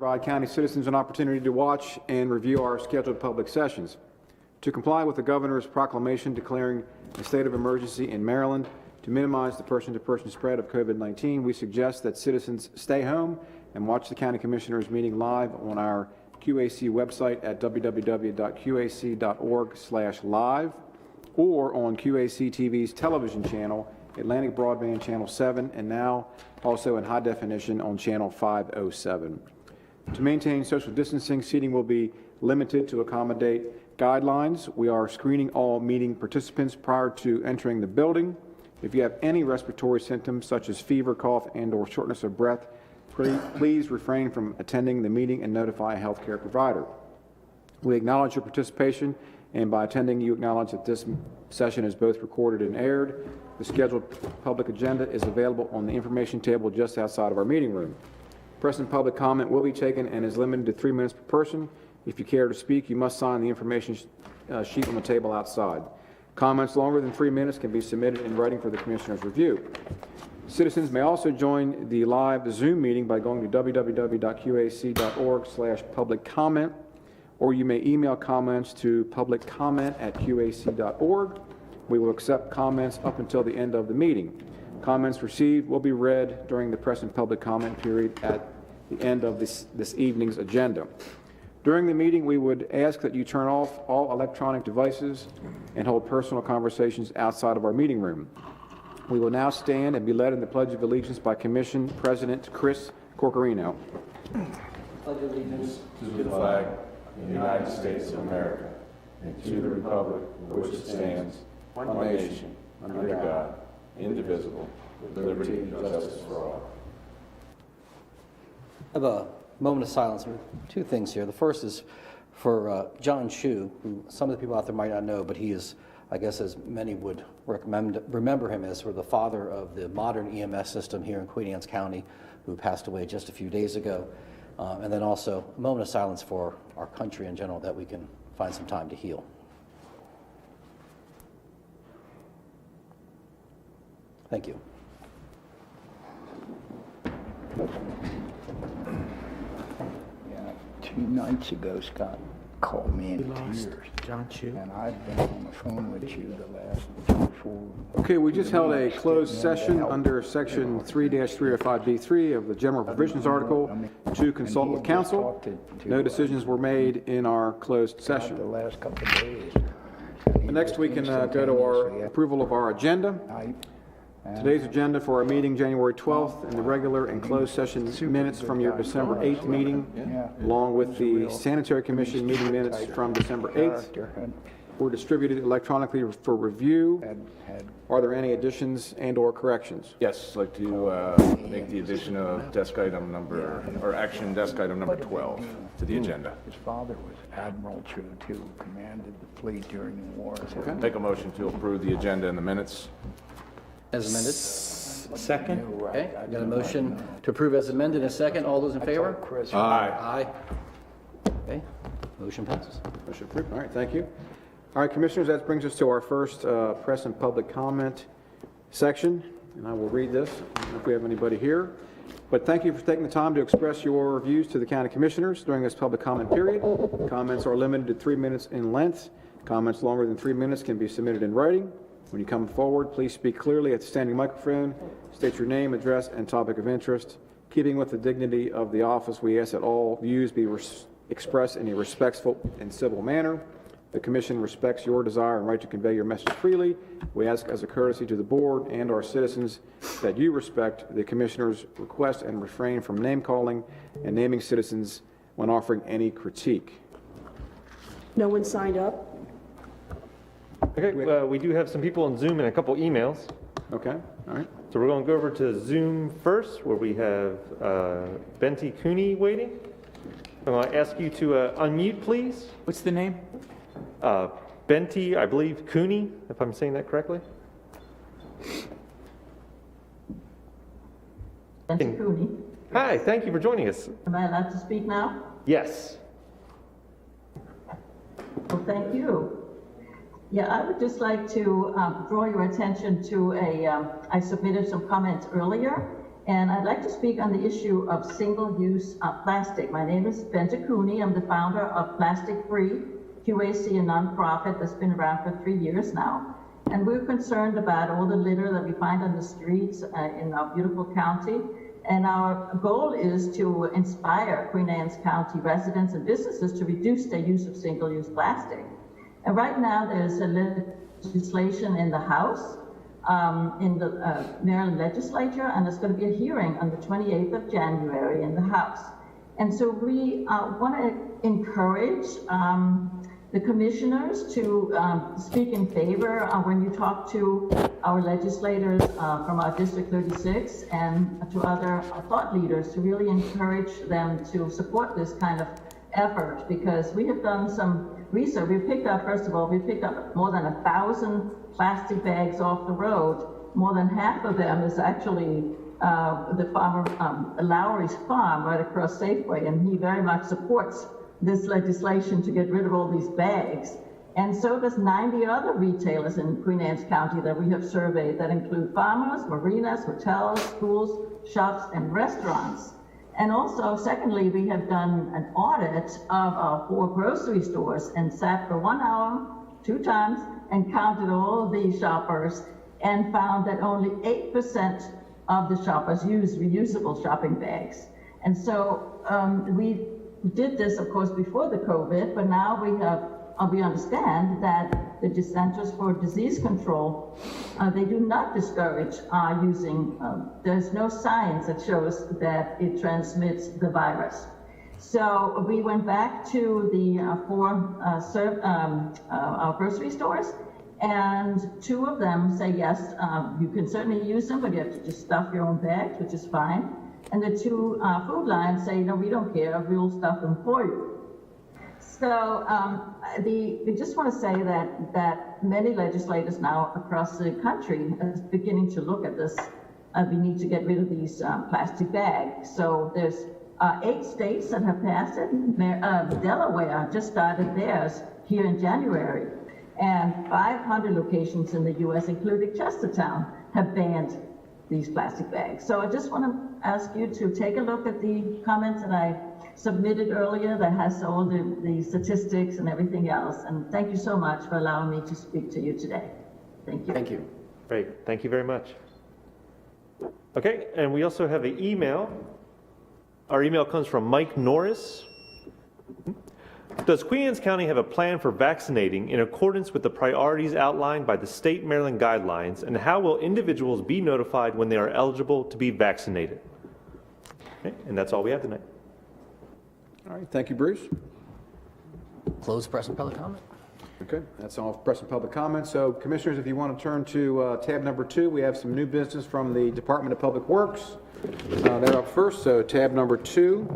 Provide county citizens an opportunity to watch and review our scheduled public sessions. To comply with the governor's proclamation declaring a state of emergency in Maryland to minimize the person-to-person spread of COVID-19, we suggest that citizens stay home and watch the county commissioners meeting live on our QAC website at www.qac.org/live or on QACTV's television channel, Atlantic Broadband Channel 7, and now also in high definition on Channel 507. To maintain social distancing, seating will be limited to accommodate guidelines. We are screening all meeting participants prior to entering the building. If you have any respiratory symptoms such as fever, cough, and/or shortness of breath, please refrain from attending the meeting and notify a healthcare provider. We acknowledge your participation, and by attending, you acknowledge that this session is both recorded and aired. The scheduled public agenda is available on the information table just outside of our meeting room. Press and public comment will be taken and is limited to 3 minutes per person. If you care to speak, you must sign the information sheet on the table outside. Comments longer than 3 minutes can be submitted in writing for the Commissioner's review. Citizens may also join the live Zoom meeting by going to www.qac.org/public comment, or you may email comments to publiccomment@qac.org. We will accept comments up until the end of the meeting. Comments received will be read during the press and public comment period at the end of this evening's agenda. During the meeting, we would ask that you turn off all electronic devices and hold personal conversations outside of our meeting room. We will now stand and be led in the Pledge of Allegiance by Commission President Chris Corcorino. Pledge allegiance to the flag of the United States of America and to the republic for which it stands, one nation, under God, indivisible, with liberty and justice for all. I have a moment of silence. Two things here. The first is for John Chu, who some of the people out there might not know, but he is, I guess, as many would remember him as sort of the father of the modern EMS system here in Queen Anne's County, who passed away just a few days ago. And then also a moment of silence for our country in general, that we can find some time to heal. Thank you. 2 nights ago, Scott called me in tears. John Chu. And I've been on the phone with you the last 4. Okay, we just held a closed session under Section 3-305B3 of the General Provisions Article to consult with counsel. No decisions were made in our closed session. The last couple of days. Next, we can go to our approval of our agenda. Today's agenda for our meeting, January 12th, and the regular and closed session minutes from your December 8th meeting, along with the Sanitary Commission meeting minutes from December 8th, were distributed electronically for review. Are there any additions and/or corrections? Yes, I'd like to make the addition of desk item number, or action desk item number 12 to the agenda. His father was Admiral Chu, too, who commanded the fleet during the war. Okay. Make a motion to approve the agenda and the minutes. As amended? Second. Okay, I got a motion to approve as amended in a second. All those in favor? Chris, Aye. Okay, motion passes. Motion approved. All right, thank you. All right, Commissioners, that brings us to our first press and public comment section, and I will read this. I don't know if we have anybody here, but thank you for taking the time to express your views to the County Commissioners during this public comment period. Comments are limited to 3 minutes in length. Comments longer than 3 minutes can be submitted in writing. When you come forward, please speak clearly at the standing microphone, state your name, address, and topic of interest. Keeping with the dignity of the office, we ask that all views be expressed in a respectful and civil manner. The Commission respects your desire and right to convey your message freely. We ask as a courtesy to the Board and our citizens that you respect the Commissioner's request and refrain from name-calling and naming citizens when offering any critique. No one signed up? Okay, we do have some people on Zoom and a couple emails. Okay, all right. So we're going to go over to Zoom first, where we have Benti Cooney waiting. I'm going to ask you to unmute, please. What's the name? Benti, I believe, Cooney, if I'm saying that correctly. Benti Cooney. Hi, thank you for joining us. Am I allowed to speak now? Yes. Well, thank you. Yeah, I would just like to draw your attention to I submitted some comments earlier, And I'd like to speak on the issue of single-use plastic. My name is Bente Cooney. I'm the founder of Plastic Free, QAC, a nonprofit that's been around for 3 years now. And we're concerned about all the litter that we find on the streets in our beautiful county. And our goal is to inspire Queen Anne's County residents and businesses to reduce their use of single-use plastic. And right now there's a legislation in the House, in the Maryland legislature, and there's going to be a hearing on the 28th of January in the House. And so we want to encourage the commissioners to speak in favor when you talk to our legislators from our District 36 and to other thought leaders, to really encourage them to support this kind of effort, because we have done some research. We picked up, first of all, we picked up more than 1,000 plastic bags off the road. More than half of them is actually the farmer, Lowry's farm right across Safeway, and he very much supports this legislation to get rid of all these bags. And so does 90 other retailers in Queen Anne's County that we have surveyed that include farmers, marinas, hotels, schools, shops, and restaurants. And also, secondly, we have done an audit of our 4 grocery stores and sat for 1 hour, 2 times, and counted all the shoppers and found that only 8% of the shoppers use reusable shopping bags. And so we did this, of course, before the COVID, but now we understand that the Centers for Disease Control, they do not discourage using, there's no science that shows that it transmits the virus. So we went back to the 4 our grocery stores, and 2 of them say, yes, you can certainly use them, but you have to just stuff your own bags, which is fine. And the 2 food lines say, no, we don't care, we'll stuff them for you. So we just want to say that many legislators now across the country are beginning to look at this. We need to get rid of these plastic bags. So there's 8 states that have passed it. Delaware just started theirs here in January. And 500 locations in the U.S., including Chestertown, have banned these plastic bags. So I just want to ask you to take a look at the comments that I submitted earlier that has all the statistics and everything else. And thank you so much for allowing me to speak to you today. Thank you. Thank you. Great, thank you very much. Okay, and we also have an email. Our email comes from Mike Norris. Does Queen Anne's County have a plan for vaccinating in accordance with the priorities outlined by the state Maryland guidelines, and how will individuals be notified when they are eligible to be vaccinated? Okay, and that's all we have tonight. All right, thank you, Bruce. Close press and public comment. Okay, that's all for press and public comment. So, Commissioners, if you want to turn to tab number 2, we have some new business from the Department of Public Works. They're up first, so tab number 2.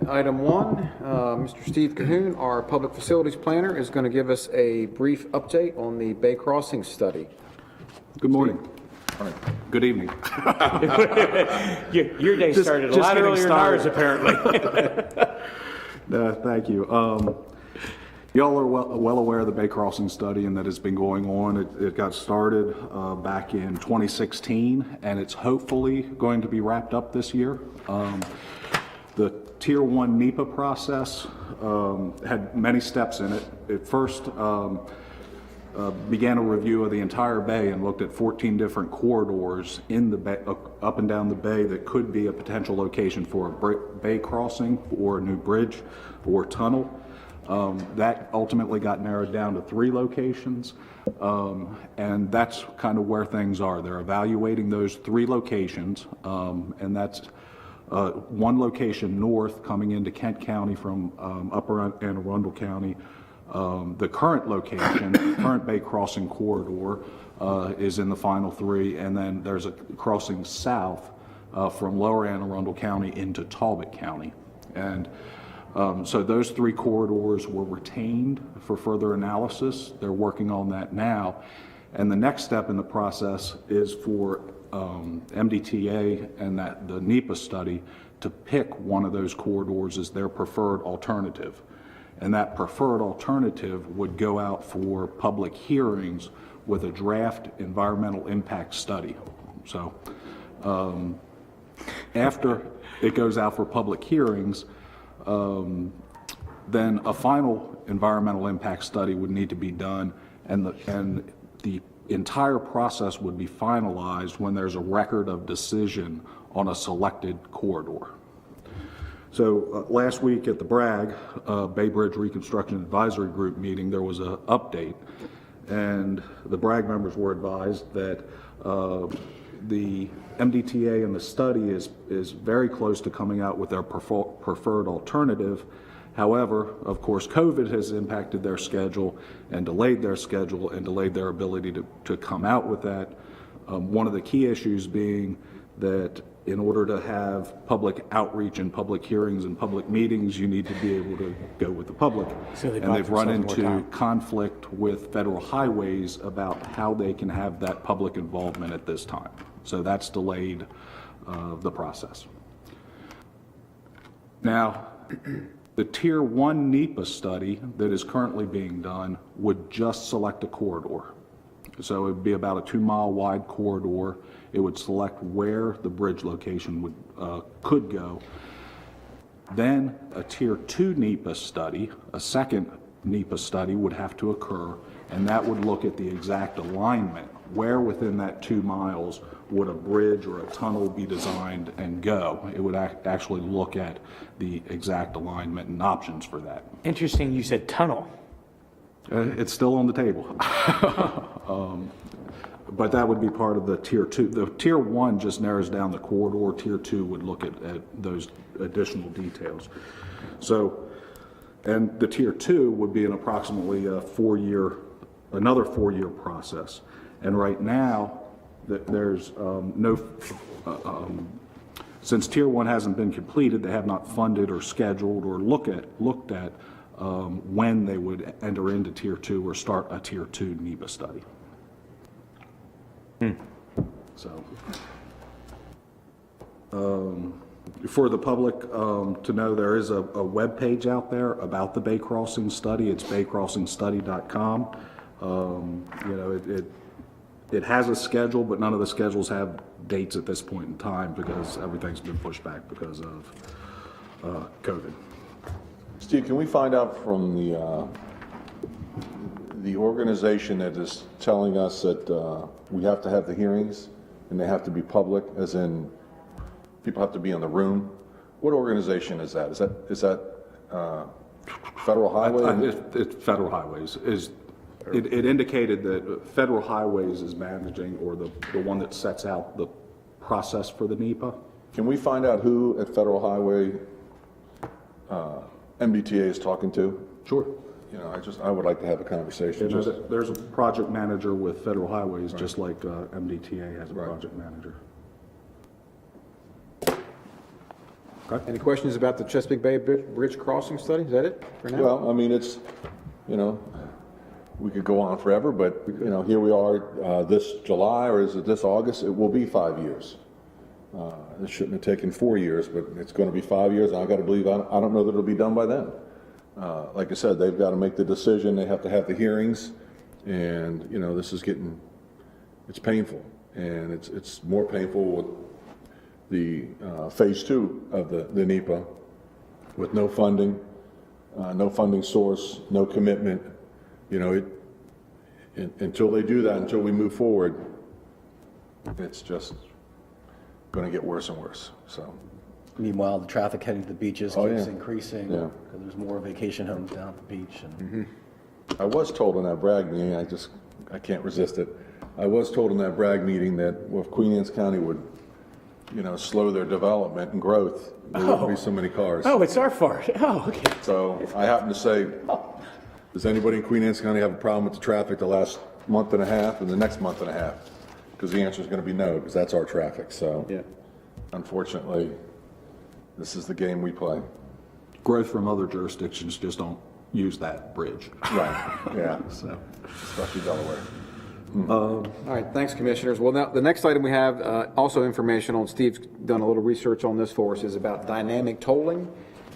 Item 1, Mr. Steve Cahoon, our Public Facilities Planner, is going to give us a brief update on the Bay Crossing study. Good morning. All right. Good evening. Your day started a lot earlier than ours, apparently. Thank you. Y'all are well aware of the Bay Crossing study and that it's been going on. It got started back in 2016, and it's hopefully going to be wrapped up this year. The Tier 1 NEPA process had many steps in it. It first began a review of the entire bay and looked at 14 different corridors in the bay, up and down the bay, that could be a potential location for a bay crossing or a new bridge or tunnel. That ultimately got narrowed down to 3 locations, and that's kind of where things are. They're evaluating those 3 locations, and that's one location north coming into Kent County from Upper Anne Arundel County. The current location, current Bay Crossing corridor, is in the final 3, and then there's a crossing south from Lower Anne Arundel County into Talbot County. And so those 3 corridors were retained for further analysis. They're working on that now. And the next step in the process is for MDTA and the NEPA study to pick one of those corridors as their preferred alternative. And that preferred alternative would go out for public hearings with a draft environmental impact study. So after it goes out for public hearings, then a final environmental impact study would need to be done, and the entire process would be finalized when there's a record of decision on a selected corridor. So last week at the Bragg Bay Bridge Reconstruction Advisory Group meeting, there was an update, and the Bragg members were advised that the MDTA and the study is very close to coming out with their preferred alternative. However, of course, COVID has impacted their schedule and delayed their ability to come out with that. One of the key issues being that in order to have public outreach and public hearings and public meetings, you need to be able to go with the public. So they and bought they've run themselves more into time. conflict with federal highways about how they can have that public involvement at this time. So that's delayed the process. Now, the Tier 1 NEPA study that is currently being done would just select a corridor. So it would be about a 2-mile wide corridor. It would select where the bridge location could go. Then a Tier 2 NEPA study, a second NEPA study would have to occur, and that would look at the exact alignment. Where within that 2 miles would a bridge or a tunnel be designed and go? It would actually look at the exact alignment and options for that. Interesting, you said tunnel. It's still on the table. But that would be part of the Tier 2. The Tier 1 just narrows down the corridor. Tier 2 would look at those additional details. So, and the Tier 2 would be an approximately another 4-year process. And right now, there's since Tier 1 hasn't been completed, they have not funded or scheduled or looked at when they would enter into Tier 2 or start a Tier 2 NEPA study. So, for the public to know, there is a web page out there about the Bay Crossing study. It's baycrossingstudy.com. It has a schedule, but none of the schedules have dates at this point in time because everything's been pushed back because of COVID. Steve, can we find out from the organization that is telling us that we have to have the hearings and they have to be public, as in people have to be in the room? What organization is that? Is that Federal Highway? It's Federal Highways. It indicated that Federal Highways is managing, or the one that sets out the process for the NEPA. Can we find out who at Federal Highway MBTA is talking to? Sure. You know, I would like to have a conversation. There's a project manager with Federal Highways, just like MDTA has a project manager. Any questions about the Chesapeake Bay Bridge Crossing study? Is that it for now? Well, I mean, it's, we could go on forever, but, here we are this July, or is it this August? It will be 5 years. It shouldn't have taken 4 years, but it's going to be 5 years, and I got to believe, I don't know that it'll be done by then. Like I said, they've got to make the decision, they have to have the hearings, and, this is it's painful, and it's more painful with the phase 2 of the NEPA, with no funding source, no commitment. Until they do that, until we move forward, it's just going to get worse and worse. So, Meanwhile, the traffic heading to the beaches keeps increasing. Yeah. Because there's more vacation homes down at the beach. And I was told in that Bragg meeting, I can't resist it. I was told in that Bragg meeting that if Queen Anne's County would, slow their development and growth, there wouldn't be so many cars. Oh, it's our fault. Oh, okay. So I happen to say, does anybody in Queen Anne's County have a problem with the traffic the last month and a half and the next month and a half? Because the answer is going to be no, because that's our traffic. So, unfortunately, this is the game we play. Growth from other jurisdictions just don't use that bridge. Right. Yeah. So, Especially Delaware. All right, thanks, Commissioners. Well, now, the next item we have, also informational, and Steve's done a little research on this for us, is about dynamic tolling.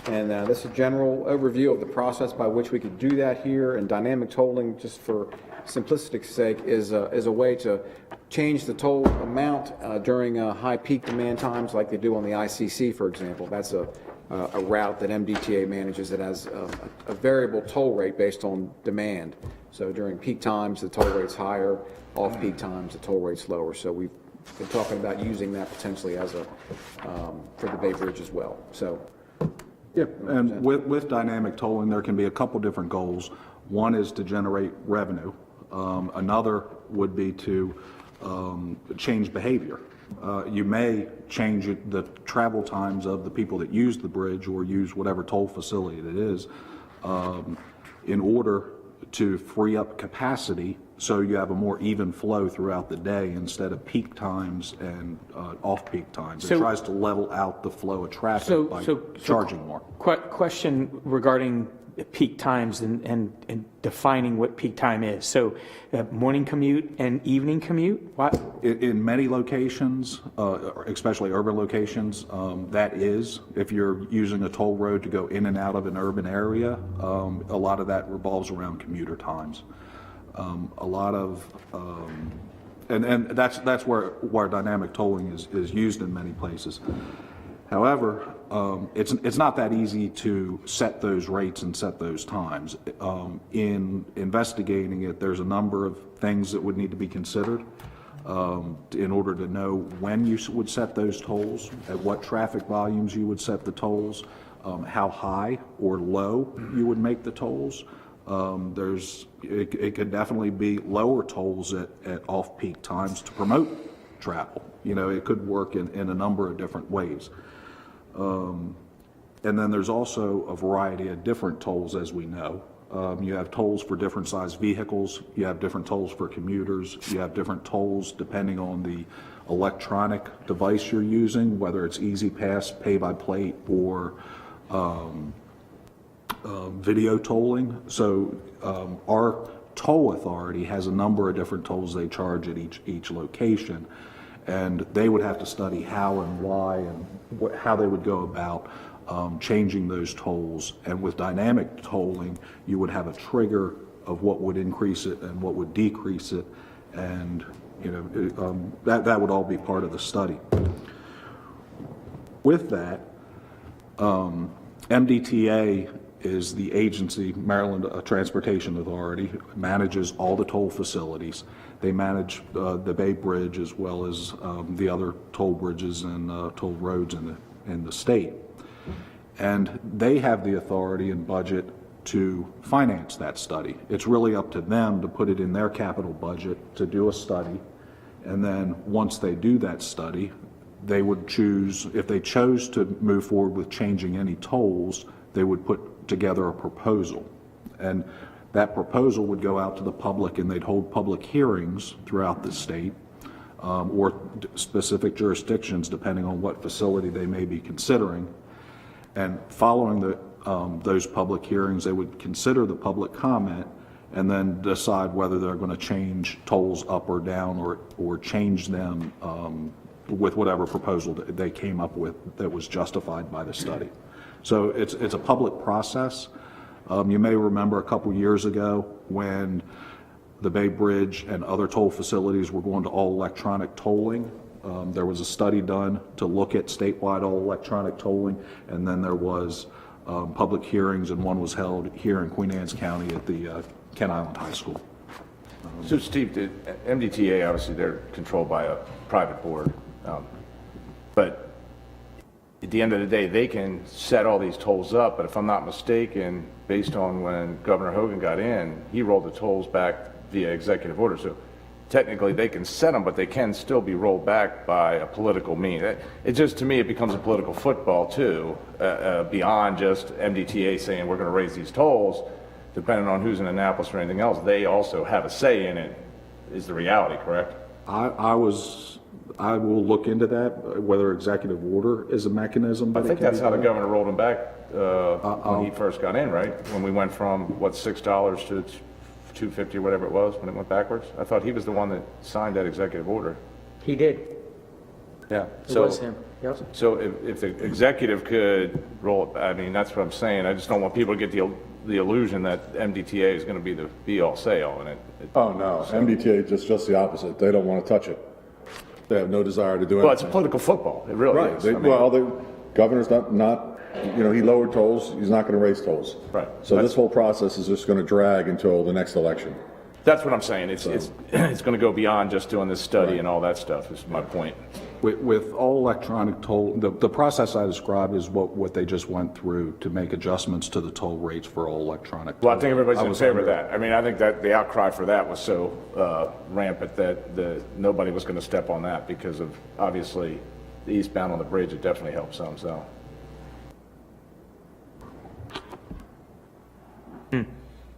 And this is a general overview of the process by which we could do that here. And dynamic tolling, just for simplicity's sake, is a way to change the toll amount during high peak demand times like they do on the ICC, for example. That's a route that MDTA manages that has a variable toll rate based on demand. So during peak times, the toll rate's higher. Off-peak times, the toll rate's lower. So we've been talking about using that potentially as for the Bay Bridge as well. So. Yeah, and with dynamic tolling, there can be a couple different goals. One is to generate revenue. Another would be to change behavior. You may change the travel times of the people that use the bridge or use whatever toll facility it is in order to free up capacity so you have a more even flow throughout the day instead of peak times and off-peak times. It tries to level out the flow of traffic by charging more. Question regarding peak times and defining what peak time is. So morning commute and evening commute? What? In many locations, especially urban locations, that is, if you're using a toll road to go in and out of an urban area, a lot of that revolves around commuter times. A lot of, and that's where dynamic tolling is used in many places. However, it's not that easy to set those rates and set those times. In investigating it, there's a number of things that would need to be considered in order to know when you would set those tolls, at what traffic volumes you would set the tolls, how high or low you would make the tolls. It could definitely be lower tolls at off-peak times to promote travel. You know, it could work in a number of different ways. And then there's also a variety of different tolls, as we know. You have tolls for different size vehicles, you have different tolls for commuters, you have different tolls depending on the electronic device you're using, whether it's Easy Pass, pay by plate, or video tolling. So our toll authority has a number of different tolls they charge at each location, and they would have to study how and why and how they would go about changing those tolls. And with dynamic tolling, you would have a trigger of what would increase it and what would decrease it, and that would all be part of the study. With that, MDTA is the agency, Maryland Transportation Authority, manages all the toll facilities. They manage the Bay Bridge as well as the other toll bridges and toll roads in the state. And they have the authority and budget to finance that study. It's really up to them to put it in their capital budget to do a study. And then once they do that study, they would choose, if they chose to move forward with changing any tolls, they would put together a proposal. And that proposal would go out to the public, and they'd hold public hearings throughout the state or specific jurisdictions, depending on what facility they may be considering. And following those public hearings, they would consider the public comment and then decide whether they're going to change tolls up or down or change them with whatever proposal that they came up with that was justified by the study. So it's a public process. You may remember a couple years ago when the Bay Bridge and other toll facilities were going to all electronic tolling. There was a study done to look at statewide all electronic tolling, and then there was public hearings, and one was held here in Queen Anne's County at the Kent Island High School. So Steve, the MDTA, obviously they're controlled by a private board, but at the end of the day, they can set all these tolls up, but if I'm not mistaken, based on when Governor Hogan got in, he rolled the tolls back via executive order. So technically they can set them, but they can still be rolled back by a political mean. It just, to me, it becomes a political football too, beyond just MDTA saying we're going to raise these tolls. Depending on who's in Annapolis or anything else, they also have a say in it, is the reality, correct? I will look into that, whether executive order is a mechanism. I think that's how the governor rolled them back when he first got in, right? When we went from, what, $6 to $2.50 or whatever it was when it went backwards? I thought he was the one that signed that executive order. He did. Yeah. It was him. Yep. So if the executive could roll it, I mean, that's what I'm saying. I just don't want people to get the illusion that MDTA is going to be the be-all, say-all. And Oh, no, MDTA is just the opposite. They don't want to touch it. They have no desire to do anything. well, it's political football. It really Right, is. they, I mean, well, the governor's not, you know, he lowered tolls, he's not going to raise tolls. Right. So That's- this whole process is just going to drag until the next election. that's what I'm saying. It's it's going to go beyond just doing this study Right. and all that stuff. Is my point. With all electronic toll, the process I described is what they just went through to make adjustments to the toll rates for all electronic. Well, I think everybody's in was favor of under- that. I mean, I think that the outcry for that was so rampant that nobody was going to step on that because of, obviously, the eastbound on the bridge, it definitely helped some, so.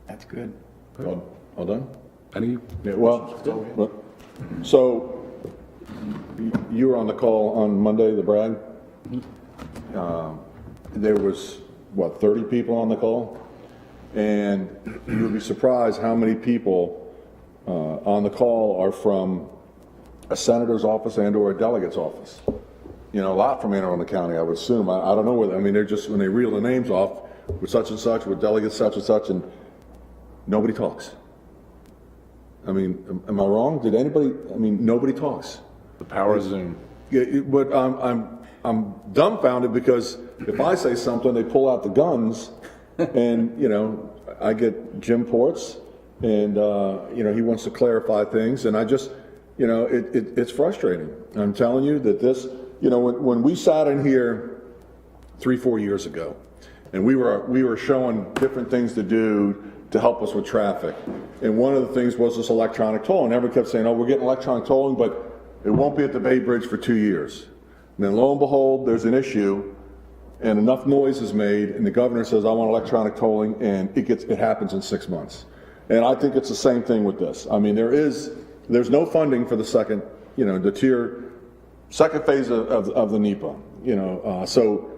That's good. All done? Any, Yeah, well, so you were on the call on Monday, the Bragg? There was, what, 30 people on the call? And you would be surprised how many people on the call are from a senator's office and or a delegate's office. You know, a lot from Anne Arundel County, I would assume. I don't know whether, I mean, they're just, when they reel the names off, with such and such, with delegate such and such, and nobody talks. I mean, am I wrong? Did anybody, I mean, nobody talks. The power of Zoom. Yeah, but I'm dumbfounded because if I say something, they pull out the guns, and you know, I get Jim Ports, and you know, he wants to clarify things, and I just, you know, it's frustrating. I'm telling you that this, you know, when we sat in here 3-4 years ago, and we were showing different things to do to help us with traffic, and one of the things was this electronic tolling. Everyone kept saying, "Oh, we're getting electronic tolling, but it won't be at the Bay Bridge for 2 years." And then lo and behold, there's an issue, and enough noise is made, and the governor says, "I want electronic tolling," and it happens in 6 months. And I think it's the same thing with this. I mean, there's no funding for the second, you know, second phase of the NEPA, you know, so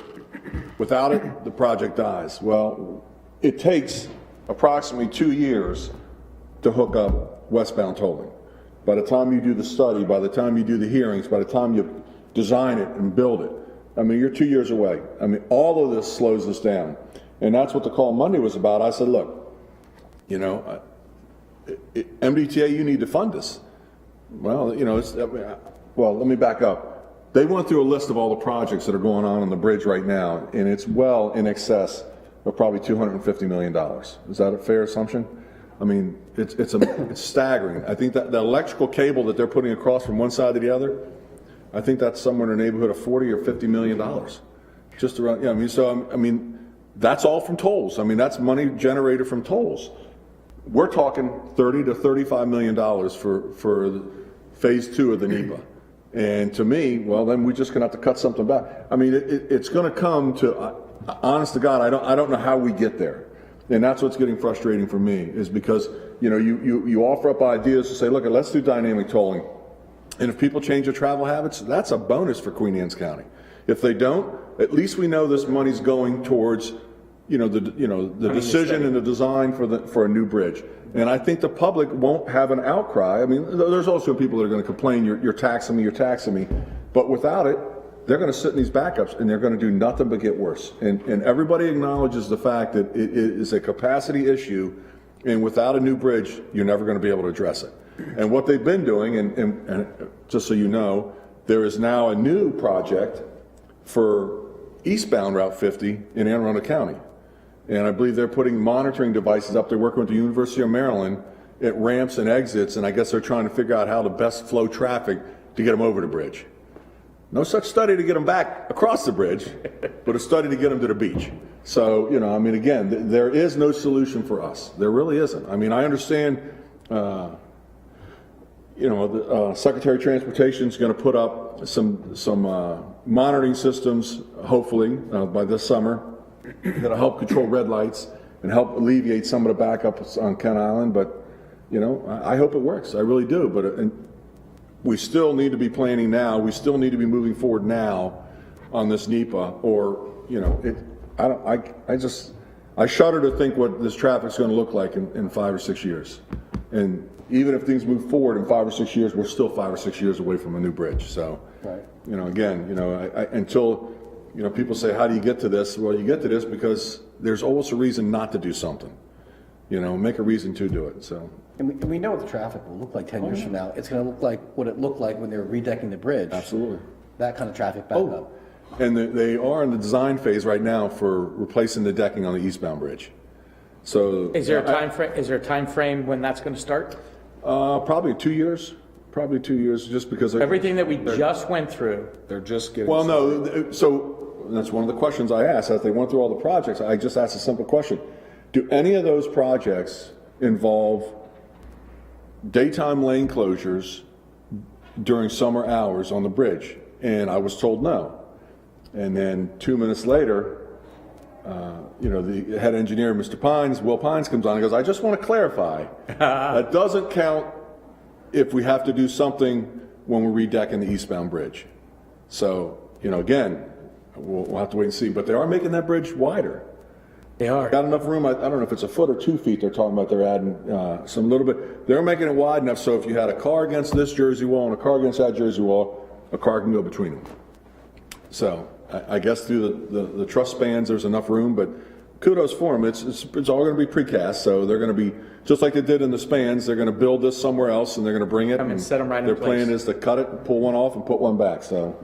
without it, the project dies. Well, it takes approximately 2 years to hook up westbound tolling. By the time you do the study, by the time you do the hearings, by the time you design it and build it, I mean, you're 2 years away. I mean, all of this slows us down. And that's what the call Monday was about. I said, look, you know, MDTA, you need to fund this. Well, you know, well, let me back up. They went through a list of all the projects that are going on the bridge right now, and it's well in excess of probably $250 million. Is that a fair assumption? I mean, it's staggering. I think that the electrical cable that they're putting across from one side to the other, I think that's somewhere in the neighborhood of $40 or $50 million. Just around, yeah, I mean, so, I mean, that's all from tolls. I mean, that's money generated from tolls. We're talking $30 to $35 million for phase 2 of the NEPA. And to me, well, then we're just gonna have to cut something back. I mean, it's gonna come to, honest to God, I don't know how we get there. And that's what's getting frustrating for me, is because, you know, you offer up ideas to say, look, let's do dynamic tolling. And if people change their travel habits, that's a bonus for Queen Anne's County. If they don't, at least we know this money's going towards, the decision and the design for a new bridge. And I think the public won't have an outcry. I mean, there's also people that are going to complain, you're taxing me. But without it, they're going to sit in these backups and they're going to do nothing but get worse. And everybody acknowledges the fact that it is a capacity issue, and without a new bridge, you're never going to be able to address it. And what they've been doing, and just so you know, there is now a new project for eastbound Route 50 in Anne Arundel County. And I believe they're putting monitoring devices up. They're working with the University of Maryland at ramps and exits, and I guess they're trying to figure out how to best flow traffic to get them over the bridge. No such study to get them back across the bridge, but a study to get them to the beach. So, you know, I mean, again, there is no solution for us. There really isn't. I mean, I understand, the Secretary of Transportation is going to put up some monitoring systems, hopefully, by this summer, that'll help control red lights and help alleviate some of the backups on Kent Island. But, you know, I hope it works. I really do. But we still need to be planning now. We still need to be moving forward now on this NEPA, or, you know, I shudder to think what this traffic's going to look like in 5 or 6 years. And even if things move forward in 5 or 6 years, we're still 5 or 6 years away from a new bridge. So, Right. you know, again, you know, until, you know, people say, how do you get to this? Well, you get to this because there's always a reason not to do something. You know, make a reason to do it, so. And we know what the traffic will look like 10 years from now. It's going to look like what it looked like when they were redecking the bridge. Absolutely. That kind of traffic backup. And they are in the design phase right now for replacing the decking on the eastbound bridge. So. Is there a time frame? Is there a time frame when that's going to start? Probably 2 years. Probably 2 years, just because. Everything that we just went through. They're just getting. Well, no, so that's one of the questions I asked. As they went through all the projects, I just asked a simple question. Do any of those projects involve daytime lane closures during summer hours on the bridge? And I was told no. And then 2 minutes later, you know, the head engineer, Mr. Pines, Will Pines, comes on and goes, I just want to clarify, that doesn't count if we have to do something when we're redecking the eastbound bridge. So, you know, again, we'll have to wait and see. But they are making that bridge wider. They are. Got enough room, I don't know if it's a foot or 2 feet they're talking about, they're adding some little bit. They're making it wide enough so if you had a car against this Jersey wall and a car against that Jersey wall, a car can go between them. So I guess through the truss spans there's enough room, but kudos for them. It's all going to be precast, so they're going to be, just like they did in the spans, they're going to build this somewhere else and they're going to bring it. Come and set them right in Their place. plan is to cut it, pull one off and put one back, so,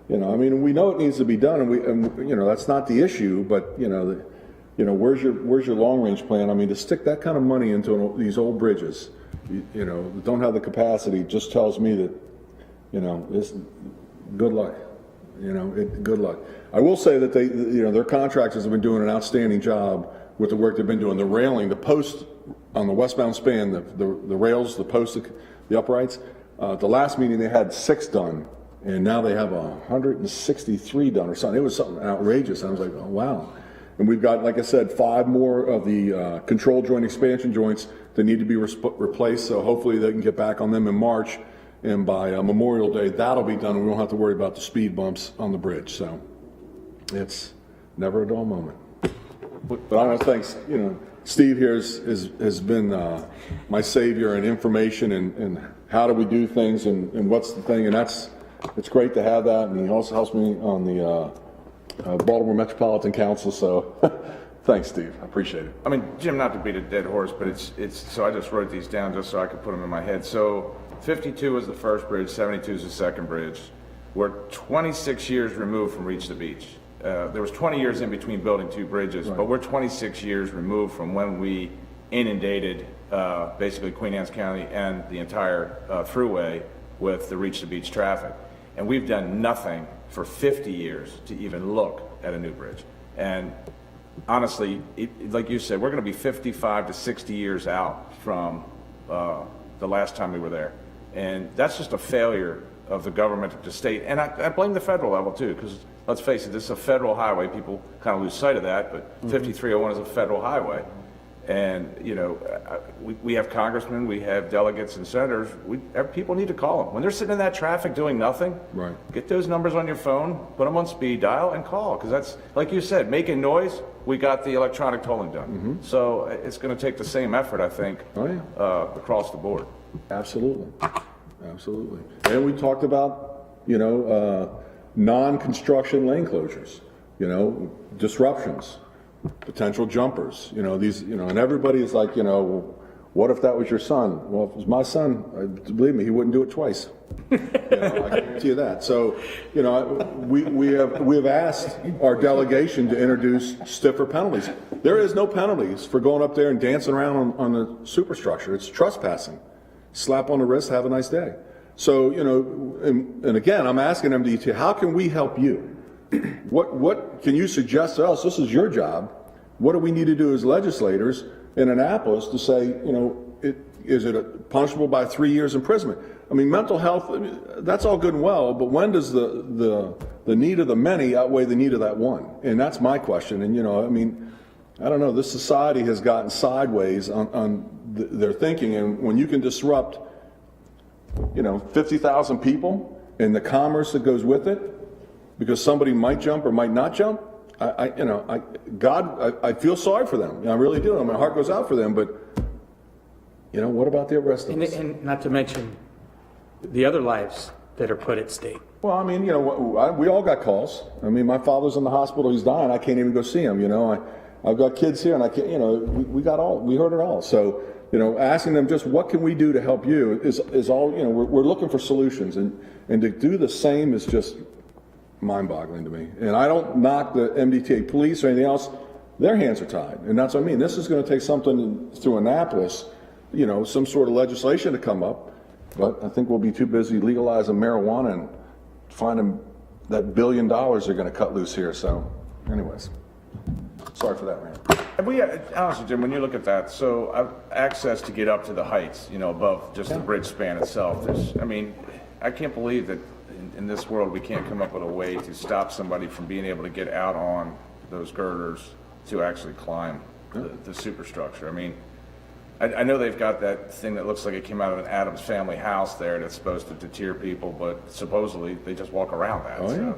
you know, I mean, we know it needs to be done and you know, that's not the issue, but, you know, where's your long range plan? I mean, to stick that kind of money into these old bridges, you know, that don't have the capacity, just tells me that, you know, this, good luck. You know, good luck. I will say that you know, their contractors have been doing an outstanding job with the work they've been doing. The railing, the post on the westbound span, the rails, the posts, the uprights. The last meeting they had 6 done, and now they have 163 done or something. It was something outrageous. I was like, oh wow. And we've got, like I said, 5 more of the control joint expansion joints that need to be replaced. So hopefully they can get back on them in March. And by Memorial Day, that'll be done, and we won't have to worry about the speed bumps on the bridge. So it's never a dull moment. But I want to thank, you know, Steve here has been my savior in information and how do we do things and what's the thing, and it's great to have that. And he also helps me on the Baltimore Metropolitan Council. So thanks, Steve. I appreciate it. I mean, Jim, not to beat a dead horse, but it's so I just wrote these down just so I could put them in my head. So 52 is the first bridge, 72 is the second bridge. We're 26 years removed from Reach the Beach. There was 20 years in between building 2 bridges, but we're 26 years removed from when we inundated basically Queen Anne's County and the entire thruway with the Reach the Beach traffic. And we've done nothing for 50 years to even look at a new bridge. And honestly, like you said, we're going to be 55 to 60 years out from the last time we were there. And that's just a failure of the government, of the state. And I blame the federal level too, because let's face it, this is a federal highway. People kind of lose sight of that, but 5301 is a federal highway. And, you know, we have congressmen, we have delegates and senators. People need to call them. When they're sitting in that traffic doing nothing, Right. Get those numbers on your phone, put them on speed dial, and call. Because that's, like you said, making noise, we got the electronic tolling done. So it's going to take the same effort, I think, across the board. Absolutely. Absolutely. And we talked about, you know, non-construction lane closures, you know, disruptions, potential jumpers, you know, these, you know, and everybody is like, you know, what if that was your son? Well, if it was my son, believe me, he wouldn't do it twice. You know, I guarantee you that. So, you know, we have asked our delegation to introduce stiffer penalties. There is no penalties for going up there and dancing around on the superstructure. It's trespassing. Slap on the wrist, have a nice day. So, you know, and again, I'm asking them to, how can we help you? What can you suggest to us? This is your job. What do we need to do as legislators in Annapolis to say, you know, is it punishable by 3 years imprisonment? I mean, mental health, that's all good and well, but when does the need of the many outweigh the need of that one? And that's my question. And, you know, I mean, I don't know, this society has gotten sideways on their thinking, and when you can disrupt, you know, 50,000 people and the commerce that goes with it, because somebody might jump or might not jump, I feel sorry for them. I really do. My heart goes out for them, but, you know, what about the rest of us? And not to mention the other lives that are put at stake. Well, I mean, you know, we all got calls. I mean, my father's in the hospital, he's dying, I can't even go see him, you know. I've got kids here and I can't, you know, we heard it all. So, you know, asking them just what can we do to help you is all, you know, we're looking for solutions, and to do the same is just mind-boggling to me. And I don't knock the MDTA police or anything else, their hands are tied. And that's what I mean. This is going to take something through Annapolis, you know, some sort of legislation to come up. But I think we'll be too busy legalizing marijuana and finding that $1 billion they're going to cut loose here. So, anyways, sorry for that, man. And we, honestly, Jim, when you look at that, so access to get up to the heights, you know, above just the bridge span itself, I mean, I can't believe that in this world we can't come up with a way to stop somebody from being able to get out on those girders to actually climb the superstructure. I mean, I know they've got that thing that looks like it came out of an Addams Family house there that's supposed to deter people, but supposedly they just walk around that. Oh, so.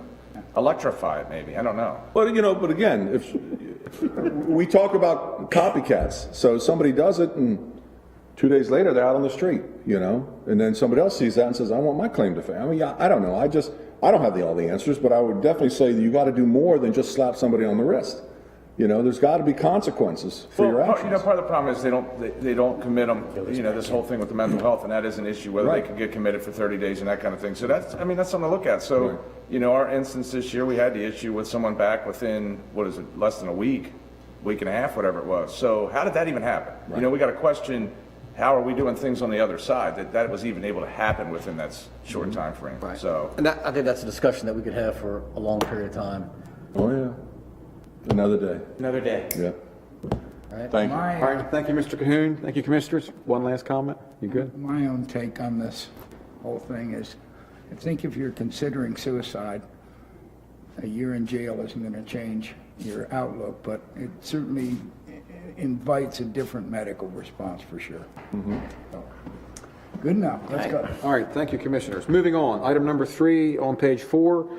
Electrify it, maybe. I don't know. But, you know, but again, if we talk about copycats, so somebody does it and 2 days later they're out on the street, you know, and then somebody else sees that and says, I want my claim to fame. I mean, I don't know. I don't have all the answers, but I would definitely say that you got to do more than just slap somebody on the wrist. You know, there's got to be consequences for your actions. You know, part of the problem is they don't commit them. You know, this whole thing with the mental health, and that is an issue, whether they can get committed for 30 days and that kind of thing. So that's something to look at. So, you know, our instance this year, we had the issue with someone back within, less than a week and a half, whatever it was. So how did that even happen? Right. You know, we got to question, how are we doing things on the other side that was even able to happen within that short time frame? Right. So, And I think that's a discussion that we could have for a long period of time. Oh, yeah. Another day. Another day. Yeah. Right. Thank you. All right, thank you, Mr. Cahoon. Thank you, Commissioners. One last comment. You good? My own take on this whole thing is, I think if you're considering suicide, a year in jail isn't going to change your outlook, but it certainly invites a different medical response for sure. So, good enough. Let's go. All right, thank you, Commissioners. Moving on, item number 3 on page 4.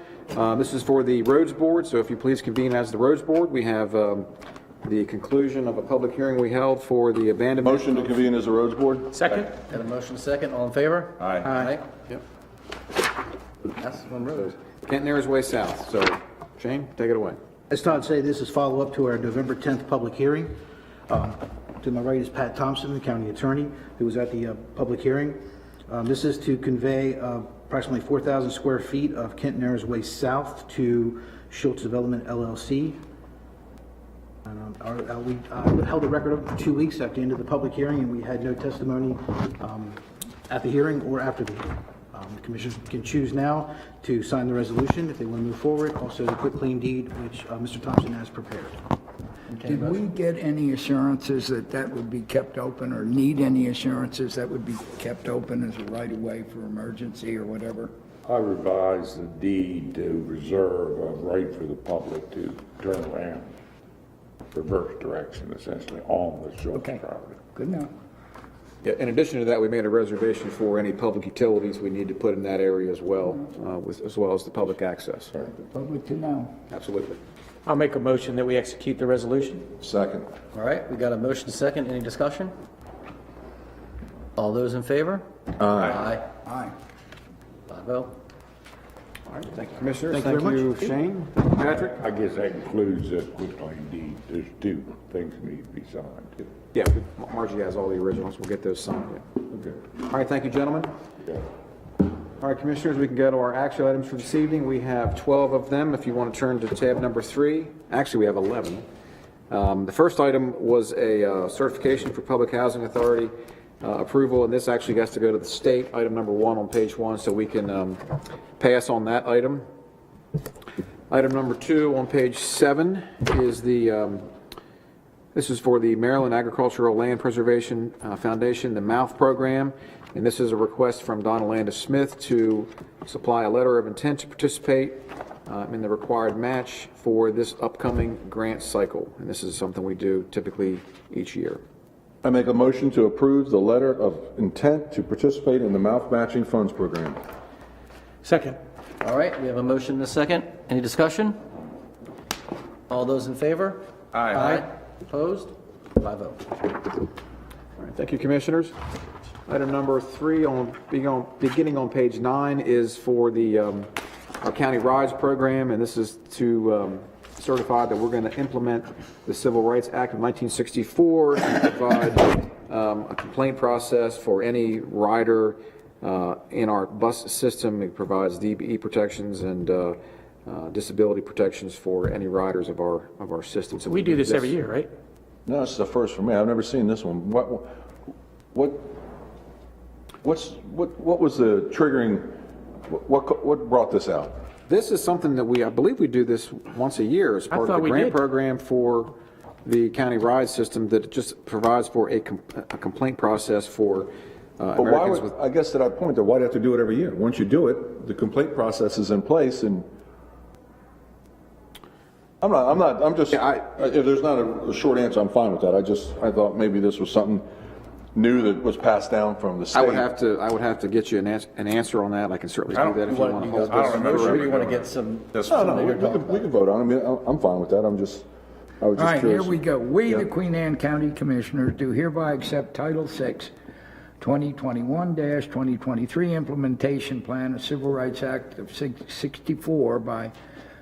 This is for the Roads Board, so if you please convene as the Roads Board. We have the conclusion of a public hearing we held for the abandonment. Motion to convene as a roads board? Second? Got a motion second, all in favor? Aye. Aye. Yep. That's one road. Kent Narrows Way South. So, Shane, take it away. As Todd said, this is follow-up to our November 10th public hearing. To my right is Pat Thompson, the county attorney, who was at the public hearing. This is to convey approximately 4,000 square feet of Kent Narrows Way South to Schultz Development LLC. And, we held a record of 2 weeks at the end of the public hearing, and we had no testimony at the hearing or after the hearing. The commission can choose now to sign the resolution if they want to move forward. Also, the quitclaim deed, which Mr. Thompson has prepared. Did we get any assurances that that would be kept open, or need any assurances that would be kept open as a right-of-way for emergency or whatever? I revised the deed to reserve a right for the public to turn around, reverse direction essentially on the Schultz property. Good enough. Yeah, in addition to that, we made a reservation for any public utilities we need to put in that area as well, as well as the public access. The public to know. Absolutely. I'll make a motion that we execute the resolution. Second. All right, we got a motion second. Any discussion? All those in favor? Aye. Aye. 5-0. All right, thank you, Commissioners. Thank you very you, Shane. Patrick? I guess that includes the quitclaim deed. There's two things that need to be signed too. Yeah, Margie has all the originals. We'll get those signed. Yeah. Okay. All right, thank you, gentlemen. Yeah. All right, Commissioners, we can go to our action items for this evening. We have 12 of them. If you want to turn to tab number 3. Actually, we have 11. The first item was a certification for Public Housing Authority approval, and this actually has to go to the state, item number 1 on page 1, so we can pass on that item. Item number 2 on page 7 is this is for the Maryland Agricultural Land Preservation Foundation, the MOUTH program, and this is a request from Donna Landis Smith to supply a letter of intent to participate in the required match for this upcoming grant cycle, and this is something we do typically each year. I make a motion to approve the letter of intent to participate in the mouth matching funds program. Second. All right, we have a motion and a second. Any discussion? All those in favor? Aye. Opposed? 5-0. All right, thank you, Commissioners. Item number 3, beginning on page 9, is for the our county rides program, and this is to certify that we're going to implement the Civil Rights Act of 1964 to provide a complaint process for any rider in our bus system. It provides DBE protections and disability protections for any riders of our system. So We do this every year, right? No, this is the first for me. I've never seen this one. What was the triggering, what brought this out? This is something that I believe we do this once a year as part of thought the we grant did. program for the county ride system that just provides for a complaint process for But why Americans would, with. I guess to that point, though, why do you have to do it every year? Once you do it, the complaint process is in place, and I'm just, if there's not a short answer, I'm fine with that. I thought maybe this was something new that was passed down from the state. I would have to get you an answer on that. I can certainly do that if you want to hold this. You want to get some. We can vote on it. I mean, I'm fine with that. I was just All right, curious. here we go. We, the Queen Anne County Commissioners, do hereby accept Title VI, 2021-2023 Implementation Plan of Civil Rights Act of 64 by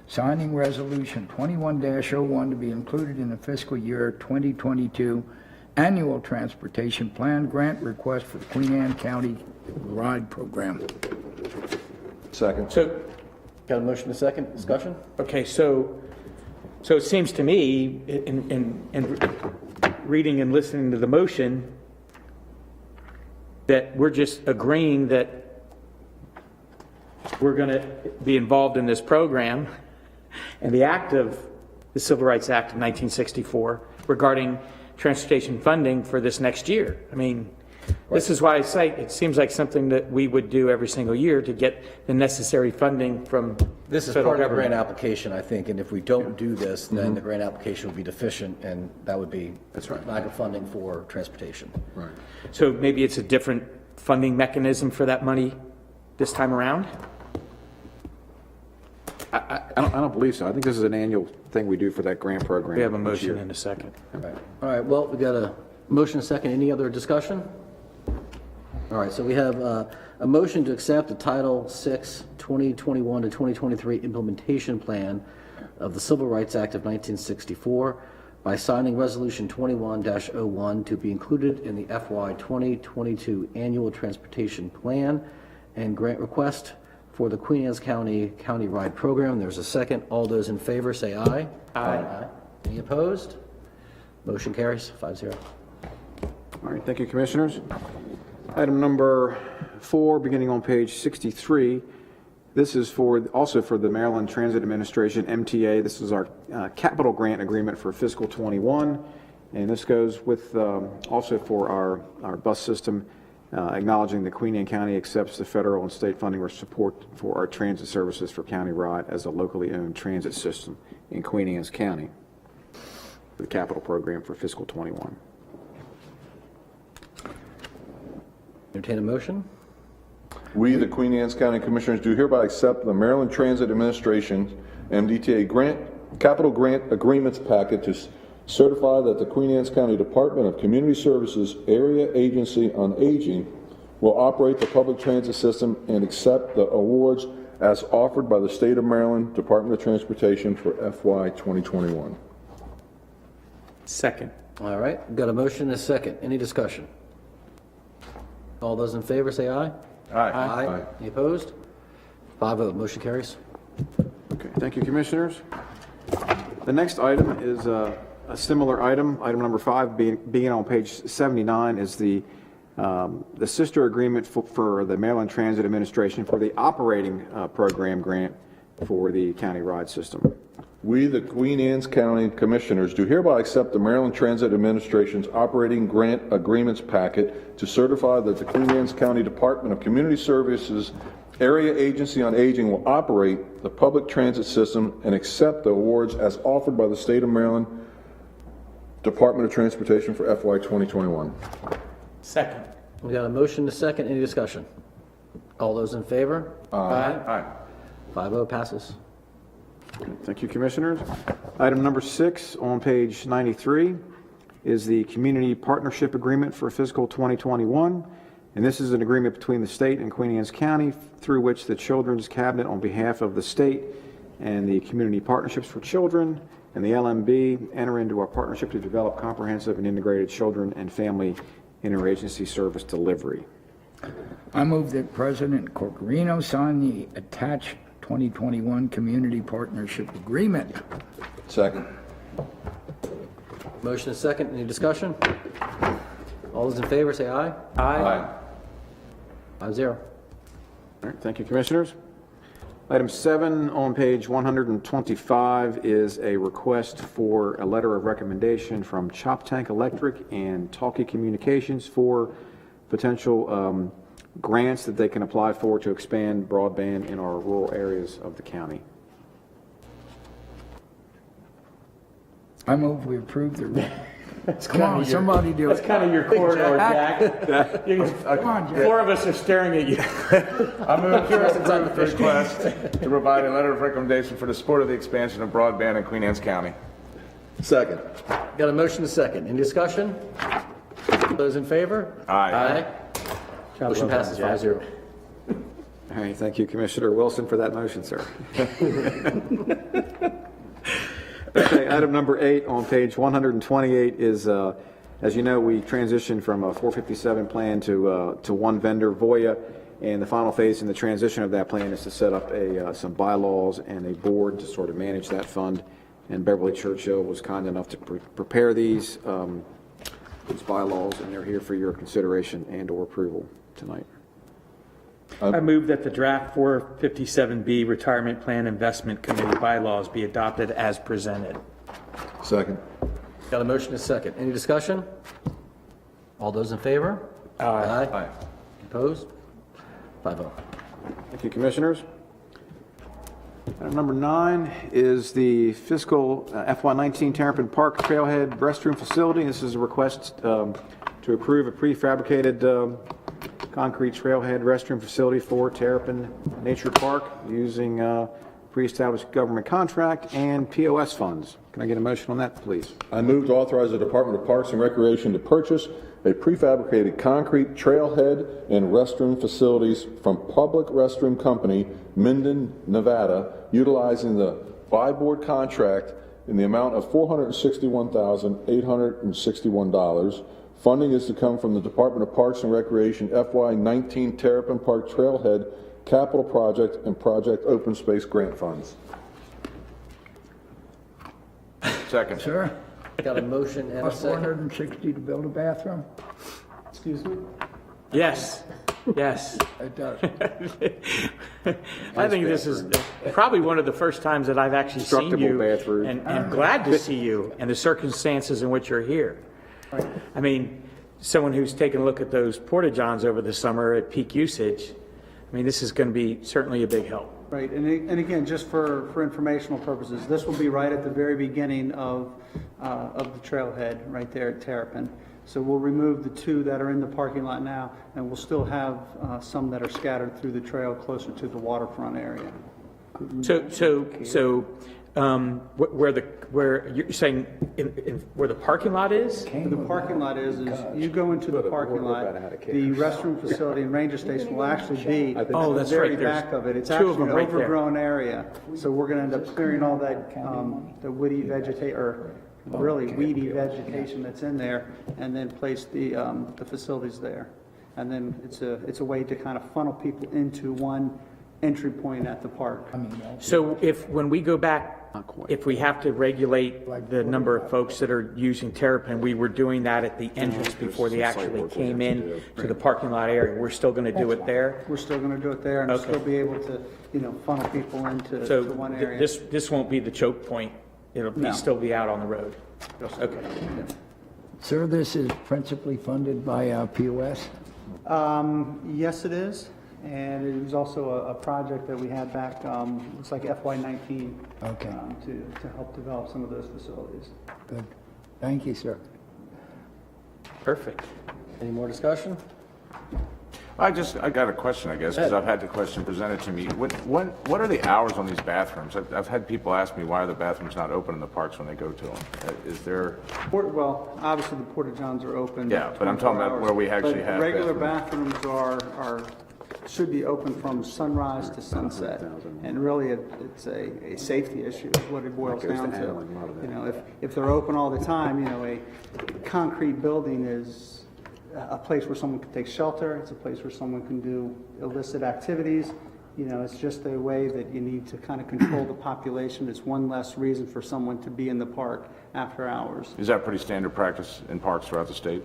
signing Resolution 21-01 to be included in the fiscal year 2022 Annual Transportation Plan Grant Request for the Queen Anne County Ride Program. Second. So, got a motion, a second, discussion? Okay, so it seems to me, in reading and listening to the motion, that we're just agreeing that we're going to be involved in this program and the act of the Civil Rights Act of 1964 regarding transportation funding for this next year. I mean, this is why I say it seems like something that we would do every single year to get the necessary funding from This is federal part of the government. grant application, I think, and if we don't do this, then the grant application will be deficient, and that would be lack of funding for transportation. Right. So maybe it's a different funding mechanism for that money this time around? I don't believe so. I think this is an annual thing we do for that grant program. We have a each motion year. in a second. All right, well, we got a motion, a second. Any other discussion? All right, so we have a motion to accept the Title VI, 2021 to 2023 Implementation Plan of the Civil Rights Act of 1964 by signing Resolution 21-01 to be included in the FY 2022 Annual Transportation Plan and grant request for the Queen Anne's County Ride Program. There's a second. All those in favor say aye. Aye. Any opposed? Motion carries 5-0. All right, thank you, Commissioners. Item number 4, beginning on page 63. This is also for the Maryland Transit Administration, MTA. This is our capital grant agreement for fiscal 21, and this goes with also for our bus system, acknowledging that Queen Anne County accepts the federal and state funding or support for our transit services for County Ride as a locally owned transit system in Queen Anne's County, the capital program for fiscal 21. Entertain a motion? We, the Queen Anne's County Commissioners, do hereby accept the Maryland Transit Administration, MDTA capital grant agreements packet to certify that the Queen Anne's County Department of Community Services Area Agency on Aging will operate the public transit system and accept the awards as offered by the State of Maryland Department of Transportation for FY 2021. Second. All right, we've got a motion and a second. Any discussion? All those in favor say aye. Aye. Any opposed? 5-0, motion carries. Okay, thank you, Commissioners. The next item is a similar item. Item number 5, being on page 79, is the sister agreement for the Maryland Transit Administration for the operating program grant for the county ride system. We, the Queen Anne's County Commissioners, do hereby accept the Maryland Transit Administration's operating grant agreements packet to certify that the Queen Anne's County Department of Community Services Area Agency on Aging will operate the public transit system and accept the awards as offered by the State of Maryland Department of Transportation for FY 2021. Second. We got a motion and a second. Any discussion? All those in favor? Aye. 5-0 passes. Thank you, Commissioners. Item number 6 on page 93 is the Community Partnership Agreement for fiscal 2021. And this is an agreement between the state and Queen Anne's County through which the Children's Cabinet, on behalf of the state and the Community Partnerships for Children and the LMB, enter into a partnership to develop comprehensive and integrated children and family interagency service delivery. I move that President Corcorino sign the attached 2021 Community Partnership Agreement. Second. Motion is second. Any discussion? All those in favor say aye. Aye. 5-0. All right, thank you, Commissioners. Item 7 on page 125 is a request for a letter of recommendation from Chop Tank Electric and Talkie Communications for potential grants that they can apply for to expand broadband in our rural areas of the county. I move we approve the. Come on, somebody do That's it. kind of your corridor, Jack. Come on, Jack. 4 of us are staring at you. I move to approve the request to provide a letter of recommendation for the support of the expansion of broadband in Queen Anne's County. Second. Got a motion is second. Any discussion? Those in favor? Aye. Motion passes 5-0. All right, thank you, Commissioner Wilson, for that motion, sir. Okay, item number 8 on page 128 is, as you know, we transitioned from a 457 plan to one vendor, Voya, and the final phase in the transition of that plan is to set up some bylaws and a board to sort of manage that fund. And Beverly Churchill was kind enough to prepare these bylaws, and they're here for your consideration and/or approval tonight. I move that the draft 457B Retirement Plan Investment Committee bylaws be adopted as presented. Second. Got a motion is second. Any discussion? All those in favor? Aye. Opposed? 5-0. Thank you, Commissioners. Item number 9 is the fiscal FY19 Terrapin Park Trailhead Restroom Facility. This is a request to approve a prefabricated concrete trailhead restroom facility for Terrapin Nature Park using pre-established government contract and POS funds. Can I get a motion on that, please? I move to authorize the Department of Parks and Recreation to purchase a prefabricated concrete trailhead and restroom facilities from Public Restroom Company, Minden, Nevada, utilizing the buy-board contract in the amount of $461,861. Funding is to come from the Department of Parks and Recreation FY19 Terrapin Park Trailhead Capital Project and Project Open Space Grant Funds. Second. Sir, Got a motion and a cost second. $460 to build a bathroom? Excuse me? Yes, yes. It does. I think this is probably one of the first times that I've actually seen Constructible you bathroom. and glad to see you and the circumstances in which you're here. I mean, someone who's taken a look at those porta-johns over the summer at peak usage, I mean, this is going to be certainly a big help. Right, and again, just for informational purposes, this will be right at the very beginning of the trailhead, right there at Terrapin. So we'll remove the 2 that are in the parking lot now, and we'll still have some that are scattered through the trail closer to the waterfront area. Where you're saying where the parking lot is? The parking lot is you go into the parking lot, the restroom facility and ranger station will actually be at Oh, the that's very right. There's back of it. It's 2 actually of them an right there. overgrown area. So we're gonna end up clearing all that, the woody or really weedy vegetation that's in there, and then place the facilities there. And then it's a way to kind of funnel people into one entry point at the park. So when we go back, if we have to regulate the number of folks that are using Terrapin, we were doing that at the entrance before they actually came in to the parking lot area. We're still going to do it there? We're still gonna do it there and Okay. still be able to, funnel people into So to one area. this won't be the choke point. It'll No. still be out on the road. Okay. Sir, this is principally funded by POS? Yes, it is. And it was also a project that we had back, it's like FY19. Okay. To help develop some of those facilities. Good. Thank you, sir. Perfect. Any more discussion? I got a question, I guess, because I've had the question presented to me. What are the hours on these bathrooms? I've had people ask me, why are the bathrooms not open in the parks when they go to them? Is there, Well, obviously, the porta-johns are open. Yeah, but I'm talking 24 about hours. where we actually But have regular bathrooms should be open from sunrise to sunset. And really, it's a safety issue, is what it boils down to. You know, if they're open all the time, you know, a concrete building is a place where someone can take shelter. It's a place where someone can do illicit activities. You know, it's just a way that you need to kind of control the population. It's one less reason for someone to be in the park after hours. is that pretty standard practice in parks throughout the state?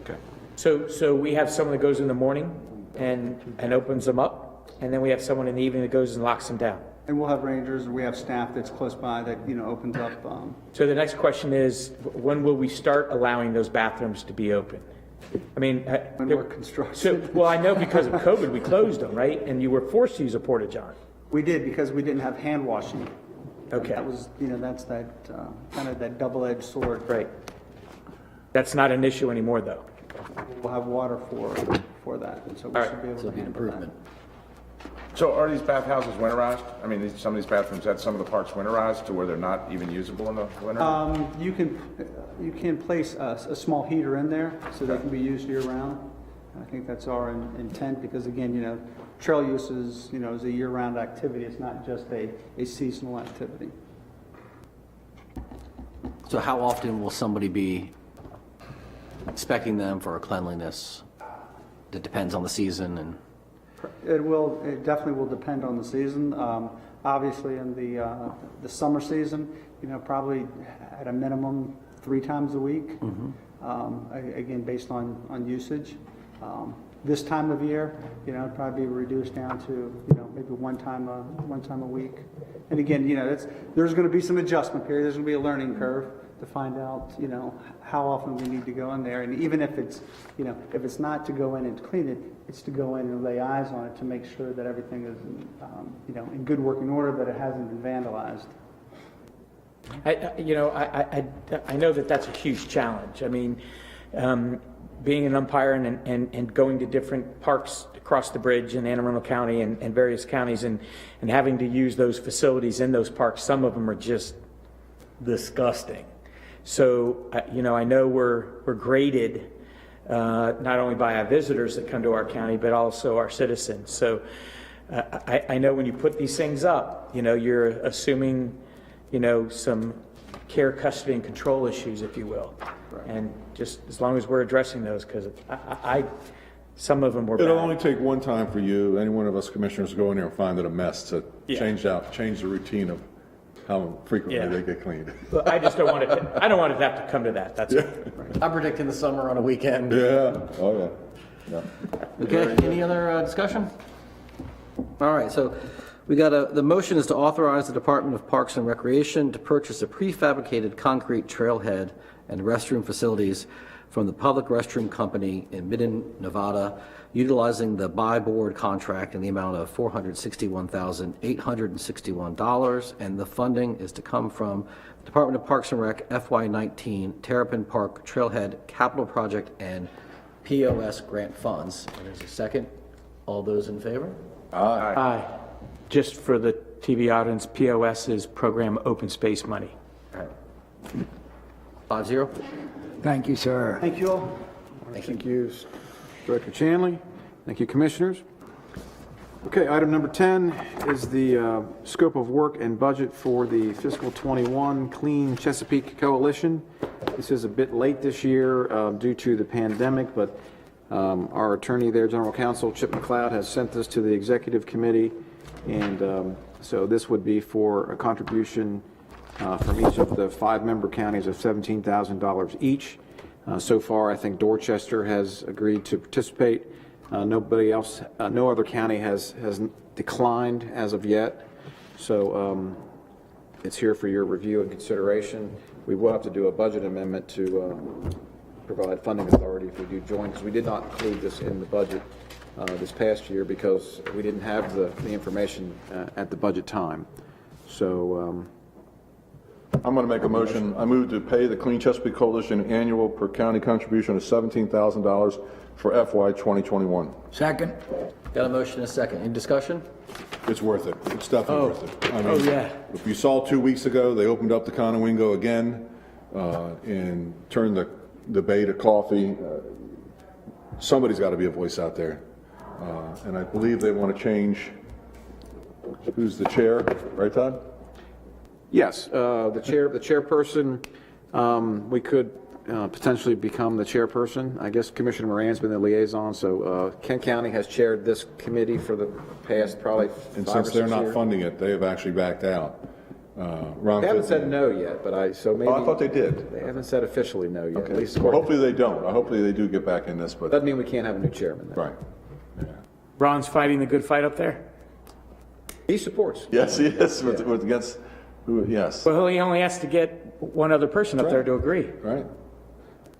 Okay. So we have someone that goes in the morning and opens them up, and then we have someone in the evening that goes and locks them down. And we'll have rangers, or we have staff that's close by that, you know, opens up. So the next question is, when will we start allowing those bathrooms to be open? I mean, When we're constructed. So, well, I know because of COVID, we closed them, right? And you were forced to use a porta-john. We did, because we didn't have hand washing. Okay. That was, you know, that's that, kind of that double-edged sword. Right. That's not an issue anymore, though. We'll have water for that, and so we All right. should be able So to it'll be an handle that. improvement. So are these bathhouses winterized? I mean, some of these bathrooms at some of the parks winterized to where they're not even usable in the winter? You can place a small heater in there, so they can be used year-round. I think that's our intent, because again, you know, trail use is, you know, is a year-round activity. It's not just a seasonal activity. So how often will somebody be inspecting them for cleanliness? It depends on the season and... It definitely will depend on the season. Obviously, in the summer season, you know, probably at a minimum 3 times a week. Again, based on usage. This time of year, you know, it'd probably be reduced down to, you know, maybe one time a week. And again, you know, there's going to be some adjustment period. There's going to be a learning curve to find out, you know, how often we need to go in there. And even if it's, you know, if it's not to go in and clean it, it's to go in and lay eyes on it to make sure that everything is, you know, in good working order, that it hasn't been vandalized. I know that that's a huge challenge. I mean, being an umpire and going to different parks across the bridge in Anne Arundel County and various counties and having to use those facilities in those parks, some of them are just disgusting. So, you know, I know we're graded not only by our visitors that come to our county, but also our citizens. So I know when you put these things up, you know, you're assuming, you know, some care, custody, and control issues, if you will. Right. And just as long as we're addressing those, because some of them were It'll bad. only take one time for you, any one of us commissioners, to go in there and find it a mess, to change the routine of how frequently they get cleaned. But I just don't want it. I don't want it to have to come to that. That's all. I'm predicting the summer on a weekend. Yeah, oh yeah. Okay, any other discussion? All right, so we got the motion is to authorize the Department of Parks and Recreation to purchase a prefabricated concrete trailhead and restroom facilities from the Public Restroom Company in Midden, Nevada, utilizing the buy board contract in the amount of $461,861, and the funding is to come from the Department of Parks and Rec FY19 Terrapin Park Trailhead Capital Project and POS grant funds. And there's a second. All those in favor? Aye. Just for the TV audience, POS is Program Open Space Money. All right. 5-0. Thank you, sir. Thank you all. Thank you, Director Chanley. Thank you, Commissioners. Okay, item number 10 is the scope of work and budget for the fiscal 21 Clean Chesapeake Coalition. This is a bit late this year due to the pandemic, but our attorney there, General Counsel Chip McLeod, has sent this to the Executive Committee, and so this would be for a contribution from each of the 5 member counties of $17,000 each. So far, I think Dorchester has agreed to participate. Nobody else, no other county has declined as of yet. So it's here for your review and consideration. We will have to do a budget amendment to provide funding authority if we do join, because we did not include this in the budget this past year because we didn't have the information at the budget time. So I'm going to make a motion. I move to pay the Clean Chesapeake Coalition annual per county contribution of $17,000 for FY 2021. Second? Got a motion and a second. Any discussion? It's worth it. It's definitely worth it. I mean, yeah. If you saw 2 weeks ago, they opened up the Conowingo again and turned the bay to coffee. Somebody's got to be a voice out there. And I believe they want to change who's the chair, right, Todd? Yes, the chairperson, we could potentially become the chairperson. I guess Commissioner Moran's been the liaison, so Kent County has chaired this committee for the past probably 5 And or since 6 they're not years. funding it, they have actually backed out. Ron They haven't Fitton- said no yet, but so maybe. Oh, I thought they did. They haven't said officially no yet, at least Well, according. hopefully they don't. Hopefully they do get back in this, but, Doesn't mean we can't have a new chairman. Though. right. Ron's fighting the good fight up there? He supports. Yes, he is, with against, who, yes, Well, he only has to get one other person up there to agree. right?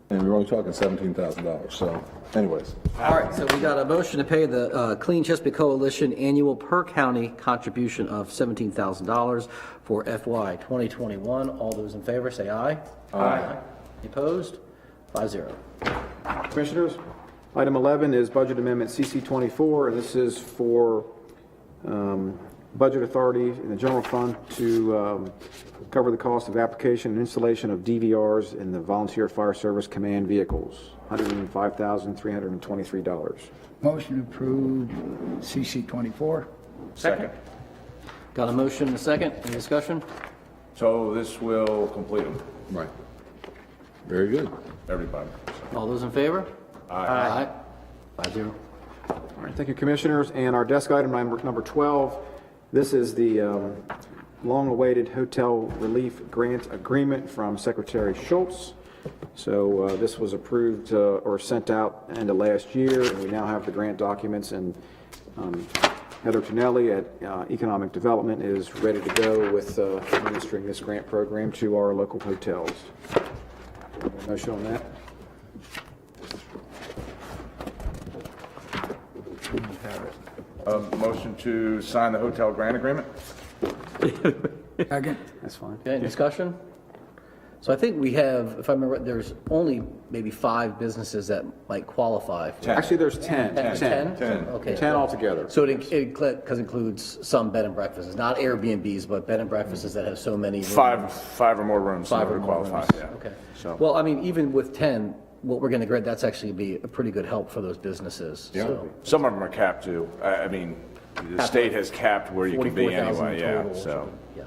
And we're only talking $17,000, so anyways. All right, so we got a motion to pay the Clean Chesapeake Coalition annual per county contribution of $17,000 for FY 2021. All those in favor, say aye. Aye. Opposed? 5-0. Commissioners, item 11 is Budget Amendment CC 24, and this is for budget authority in the general fund to cover the cost of application and installation of DVRs in the Volunteer Fire Service command vehicles, $105,323. Motion approved, CC 24. Second. Got a motion and a second. Any discussion? So this will complete them, Right. Very good. everybody. All those in favor? Aye. 5-0. All right, thank you, Commissioners. And our desk item number 12, this is the long-awaited hotel relief grant agreement from Secretary Schultz. So this was approved or sent out end of last year, and we now have the grant documents, and Heather Tonelli at Economic Development is ready to go with administering this grant program to our local hotels. Motion on that? Motion to sign the hotel grant agreement? Second? That's fine. Okay, discussion? So I think we have, if I remember, there's only maybe 5 businesses that might qualify for. Actually, there's 10. 10? 10. Okay. 10 altogether. So it includes some bed and breakfasts, not Airbnbs, but bed and breakfasts that have so many. rooms. Five or more rooms. in 5 order or to more qualify, rooms. yeah. Okay. So- Well, I mean, even with 10, what we're going to grant, that's actually be a pretty good help for those businesses. Yeah. So Some of them are capped too. I mean, the state has capped where you can be 44,000 anyway, yeah, total or so. something. Yeah.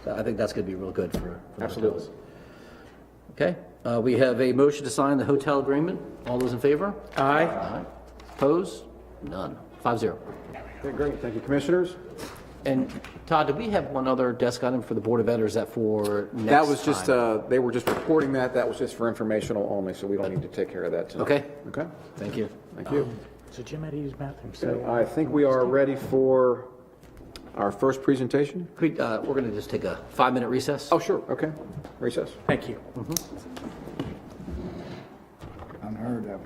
So I think that's going to be real good for the Absolutely. hotels. Okay, we have a motion to sign the hotel agreement. All those in favor? Aye. Aye. Opposed? None. 5-0. Okay, great. Thank you, Commissioners. And Todd, did we have one other desk item for the Board of Ed, or is that for next That was just, time? they were just reporting that. That was just for informational only, so we don't need to take care of that tonight. Okay, Okay, thank you. thank you. So Jim had to use bathroom. Okay, I think we are ready for our first presentation. We're going to just take a 5-minute recess. Oh, sure, okay. Recess. Thank you. Unheard of.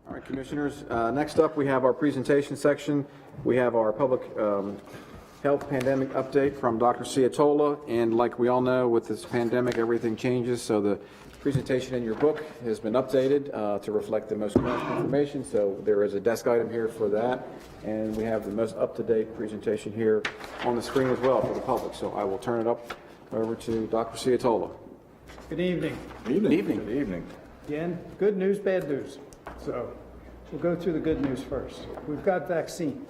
All right, Commissioners, next up, we have our presentation section. We have our public health pandemic update from Dr. Ciatola, and like we all know, with this pandemic, everything changes, so the presentation in your book has been updated to reflect the most current information, so there is a desk item here for that, and we have the most up-to-date presentation here on the screen as well for the public, so I will turn it up over to Dr. Ciatola. Good evening. Good evening. Again, good news, bad news. So we'll go through the good news first. We've got vaccine.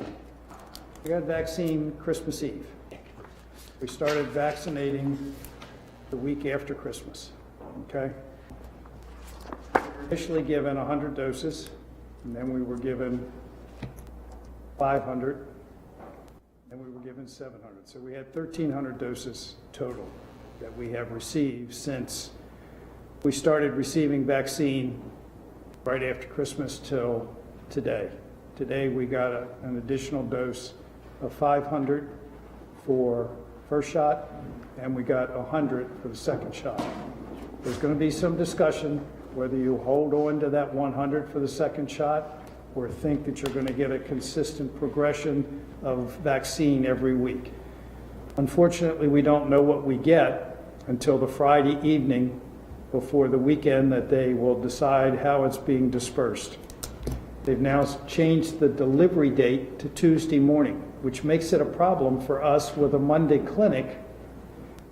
We got vaccine Christmas Eve. We started vaccinating the week after Christmas, okay? We were initially given 100 doses, and then we were given 500, and we were given 700. So we had 1,300 doses total that we have received since we started receiving vaccine right after Christmas till today. Today we got an additional dose of 500 for first shot, and we got 100 for the second shot. There's going to be some discussion whether you hold on to that 100 for the second shot or think that you're going to get a consistent progression of vaccine every week. Unfortunately, we don't know what we get until the Friday evening before the weekend that they will decide how it's being dispersed. They've now changed the delivery date to Tuesday morning, which makes it a problem for us with a Monday clinic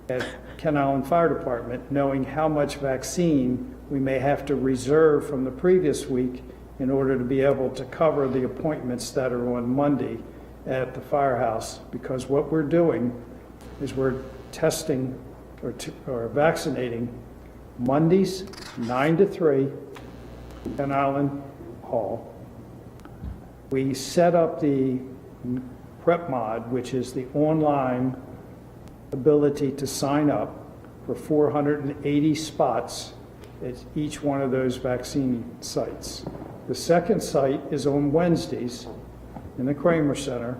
at Ken Island Fire Department, knowing how much vaccine we may have to reserve from the previous week in order to be able to cover the appointments that are on Monday at the firehouse. Because what we're doing is we're testing or vaccinating Mondays, 9 to 3, Ken Island Hall. We set up the Prep Mod, which is the online ability to sign up for 480 spots at each one of those vaccine sites. The second site is on Wednesdays in the Kramer Center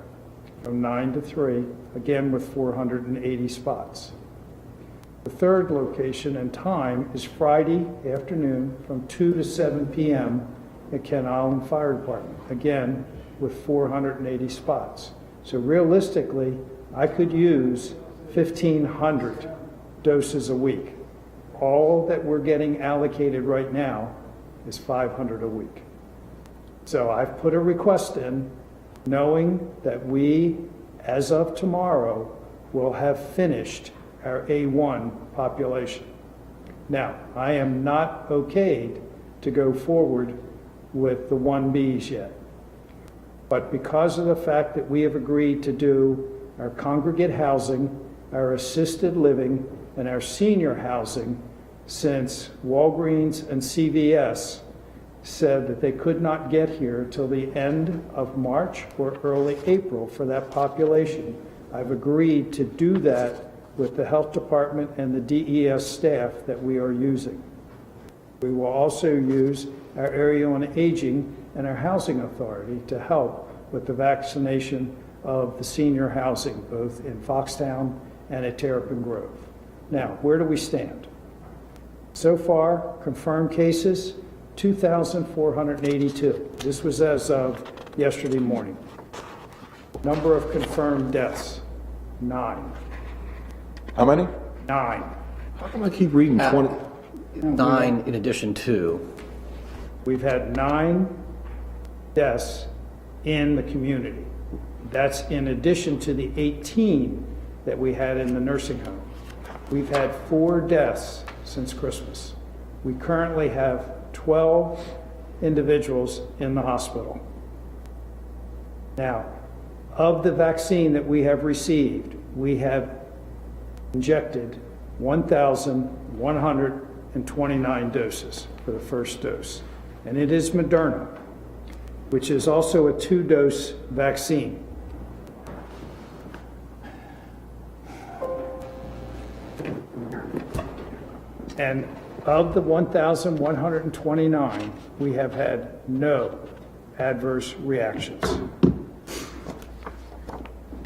from 9 to 3, again with 480 spots. The third location and time is Friday afternoon from 2 to 7 p.m. at Ken Island Fire Department, again with 480 spots. So realistically, I could use 1,500 doses a week. All that we're getting allocated right now is 500 a week. So I've put a request in knowing that we, as of tomorrow, will have finished our A1 population. Now, I am not okayed to go forward with the 1Bs yet. But because of the fact that we have agreed to do our congregate housing, our assisted living, and our senior housing, since Walgreens and CVS said that they could not get here till the end of March or early April for that population, I've agreed to do that with the health department and the DES staff that we are using. We will also use our area on aging and our housing authority to help with the vaccination of the senior housing, both in Foxtown and at Terrapin Grove. Now, where do we stand? So far, confirmed cases, 2,482. This was as of yesterday morning. Number of confirmed deaths, 9. How many? 9. How come I keep reading 20? 9 in addition to. We've had 9 deaths in the community. That's in addition to the 18 that we had in the nursing home. We've had 4 deaths since Christmas. We currently have 12 individuals in the hospital. Now, of the vaccine that we have received, we have injected 1,129 doses for the first dose. And it is Moderna, which is also a 2-dose vaccine. And of the 1,129, we have had no adverse reactions.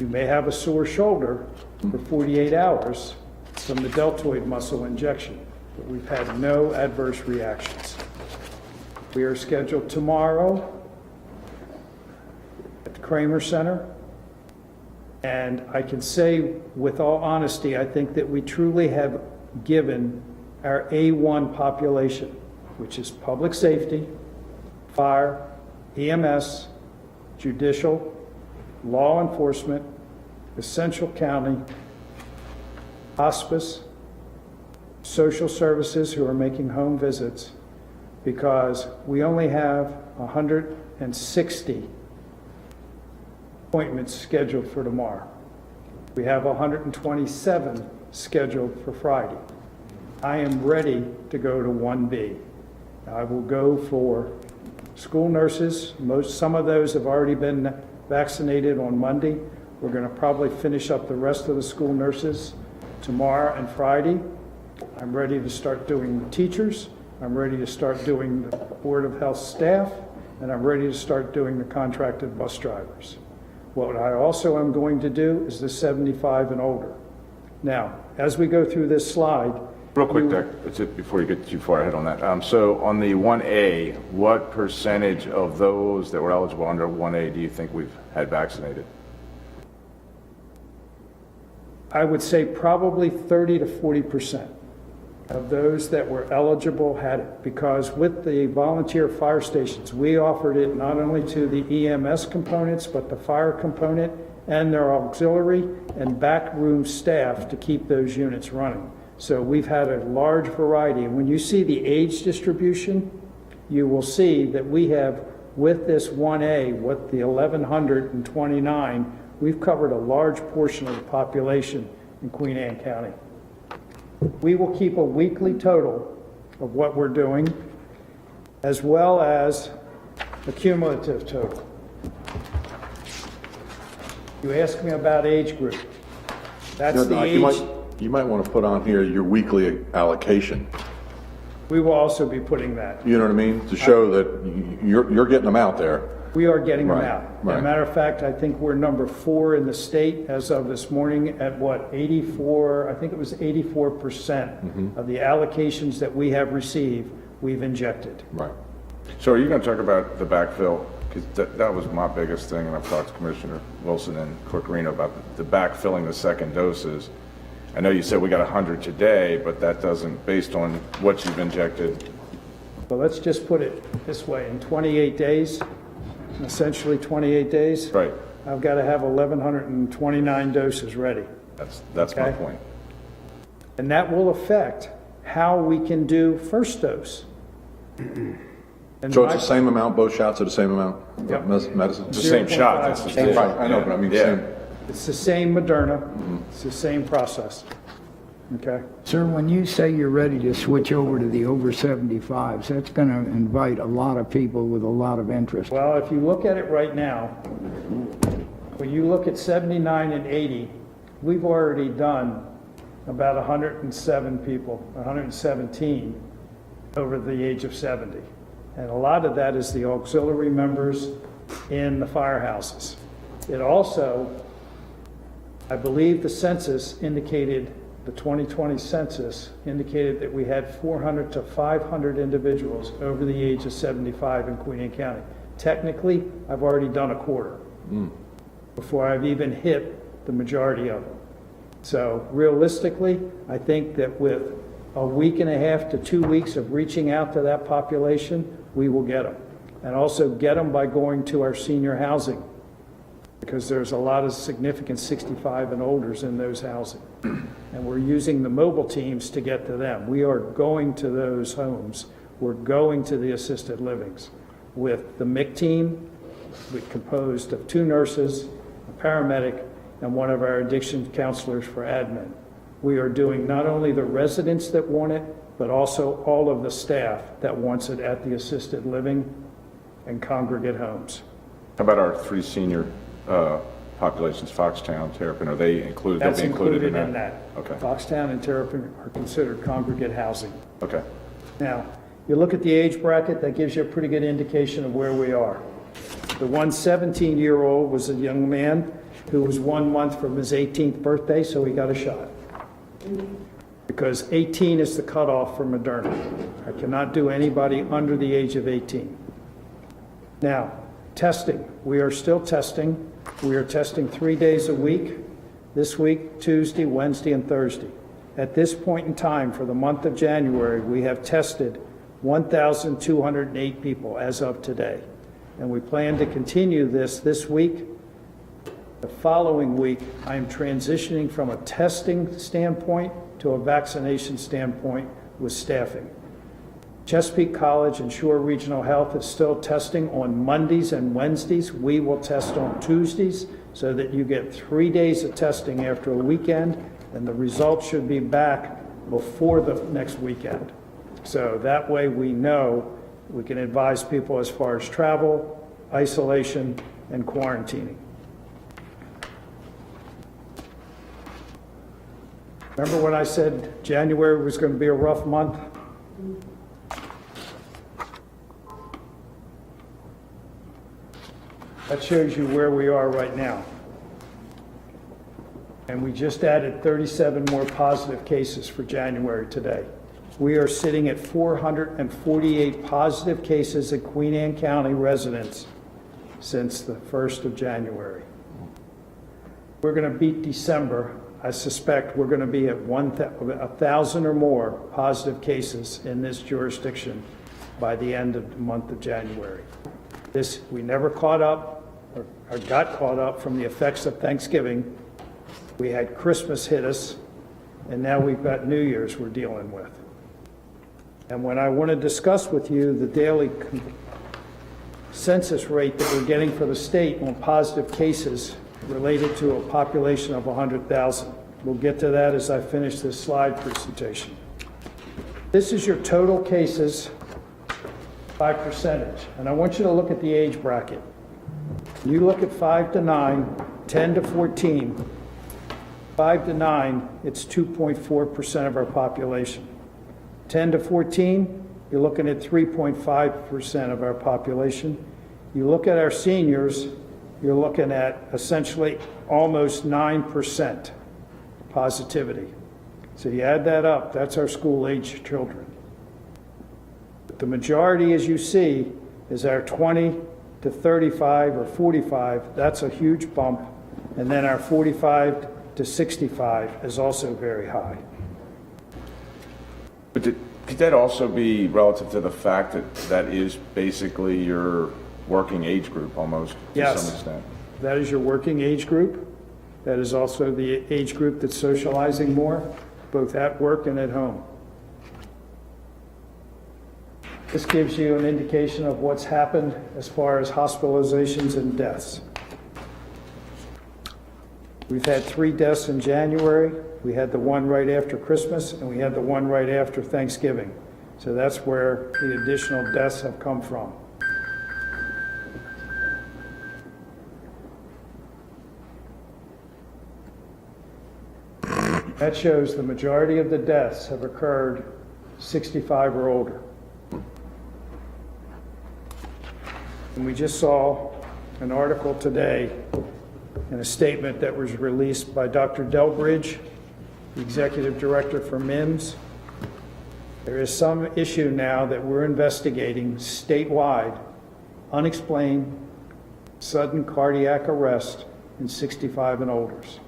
You may have a sore shoulder for 48 hours from the deltoid muscle injection. but we've had no adverse reactions. We are scheduled tomorrow at the Kramer Center. And I can say with all honesty, I think that we truly have given our A1 population, which is public safety, fire, EMS, judicial, law enforcement, essential county, hospice, social services who are making home visits, because we only have 160 appointments scheduled for tomorrow. We have 127 scheduled for Friday. I am ready to go to 1B. I will go for school nurses. Some of those have already been vaccinated on Monday. We're going to probably finish up the rest of the school nurses tomorrow and Friday. I'm ready to start doing the teachers. I'm ready to start doing the Board of Health staff, and I'm ready to start doing the contracted bus drivers. What I also am going to do is the 75 and older. Now, as we go through this slide, Real quick, Doc, that's it, before you get too far ahead on that. So on the 1A, what percentage of those that were eligible under 1A do you think we've had vaccinated? I would say probably 30 to 40% of those that were eligible had it, because with the volunteer fire stations, we offered it not only to the EMS components, but the fire component and their auxiliary and backroom staff to keep those units running. So we've had a large variety. And when you see the age distribution, you will see that we have, with this 1A, with the 1,129, we've covered a large portion of the population in Queen Anne County. We will keep a weekly total of what we're doing, as well as a cumulative total. You asked me about age group. That's the age. You might want to put on here your weekly allocation. We will also be putting that. You know what I mean? To show that you're getting them out there. We are getting them Right, out. As right. a matter of fact, I think we're number 4 in the state as of this morning at what, 84, I think it was 84% of the allocations that we have received, we've injected. Right. So are you going to talk about the backfill? Because that was my biggest thing, and I've talked to Commissioner Wilson and Corcorino about the backfilling the second doses. I know you said we got 100 today, but that doesn't, based on what you've injected. Well, let's just put it this way. In 28 days, essentially 28 days, Right. I've got to have 1,129 doses ready. That's my Okay. point. And that will affect how we can do first dose. And So it's my- the same amount, both shots are the same amount? Yep. Medicine? It's the same shot. That's the same Right, I know, but I mean, Yeah. same. It's the same Moderna, it's the same process, okay? Sir, when you say you're ready to switch over to the over 75s, that's going to invite a lot of people with a lot of interest. Well, if you look at it right now, when you look at 79 and 80, we've already done about 107 people, 117 over the age of 70. And a lot of that is the auxiliary members in the firehouses. It also, I believe the census indicated, the 2020 census indicated that we had 400 to 500 individuals over the age of 75 in Queen Anne County. Technically, I've already done a quarter before I've even hit the majority of them. So realistically, I think that with a week and a half to 2 weeks of reaching out to that population, we will get them. And also get them by going to our senior housing, because there's a lot of significant 65 and olders in those housing. And we're using the mobile teams to get to them. We are going to those homes. We're going to the assisted livings with the MIC team, composed of 2 nurses, a paramedic, and one of our addiction counselors for admin. We are doing not only the residents that want it, but also all of the staff that wants it at the assisted living and congregate homes. How about our 3 senior populations, Foxtown, Terrapin, are they included? That's They'll be included included in that. Okay. Foxtown and Terrapin are considered congregate housing. Okay. Now, you look at the age bracket, that gives you a pretty good indication of where we are. The 17-year-old was a young man who was 1 month from his 18th birthday, so he got a shot. The because 18 is the cutoff for Moderna. I cannot do anybody under the age of 18. Now, testing. We are still testing. We are testing 3 days a week. This week, Tuesday, Wednesday, and Thursday. At this point in time, for the month of January, we have tested 1,208 people as of today. And we plan to continue this week. The following week, I am transitioning from a testing standpoint to a vaccination standpoint with staffing. Chesapeake College and Shore Regional Health is still testing on Mondays and Wednesdays. We will test on Tuesdays so that you get 3 days of testing after a weekend, and the results should be back before the next weekend. So that way we know we can advise people as far as travel, isolation, and quarantining. Remember when I said January was going to be a rough month? That shows you where we are right now. And we just added 37 more positive cases for January today. We are sitting at 448 positive cases at Queen Anne County residents since the 1st of January. We're going to beat December. I suspect we're going to be at 1,000 or more positive cases in this jurisdiction by the end of the month of January. We never caught up or got caught up from the effects of Thanksgiving. We had Christmas hit us, and now we've got New Year's we're dealing with. And when I want to discuss with you the daily census rate that we're getting for the state on positive cases related to a population of 100,000. We'll get to that as I finish this slide presentation. This is your total cases by percentage, and I want you to look at the age bracket. You look at 5 to 9, 10 to 14, 5 to 9, it's 2.4% of our population. 10 to 14, you're looking at 3.5% of our population. You look at our seniors, you're looking at essentially almost 9% positivity. So you add that up, that's our school-age children. But the majority, as you see, is our 20 to 35 or 45, that's a huge bump. And then our 45 to 65 is also very high. But could that also be relative to the fact that that is basically your working age group almost to some extent? That is your working age group. That is also the age group that's socializing more, both at work and at home. This gives you an indication of what's happened as far as hospitalizations and deaths. We've had 3 deaths in January. We had the one right after Christmas, and we had the one right after Thanksgiving. So that's where the additional deaths have come from. That shows the majority of the deaths have occurred 65 or older. And we just saw an article today and a statement that was released by Dr. Delbridge, the executive director for MIMS. There is some issue now that we're investigating statewide, unexplained sudden cardiac arrest in 65 and olders.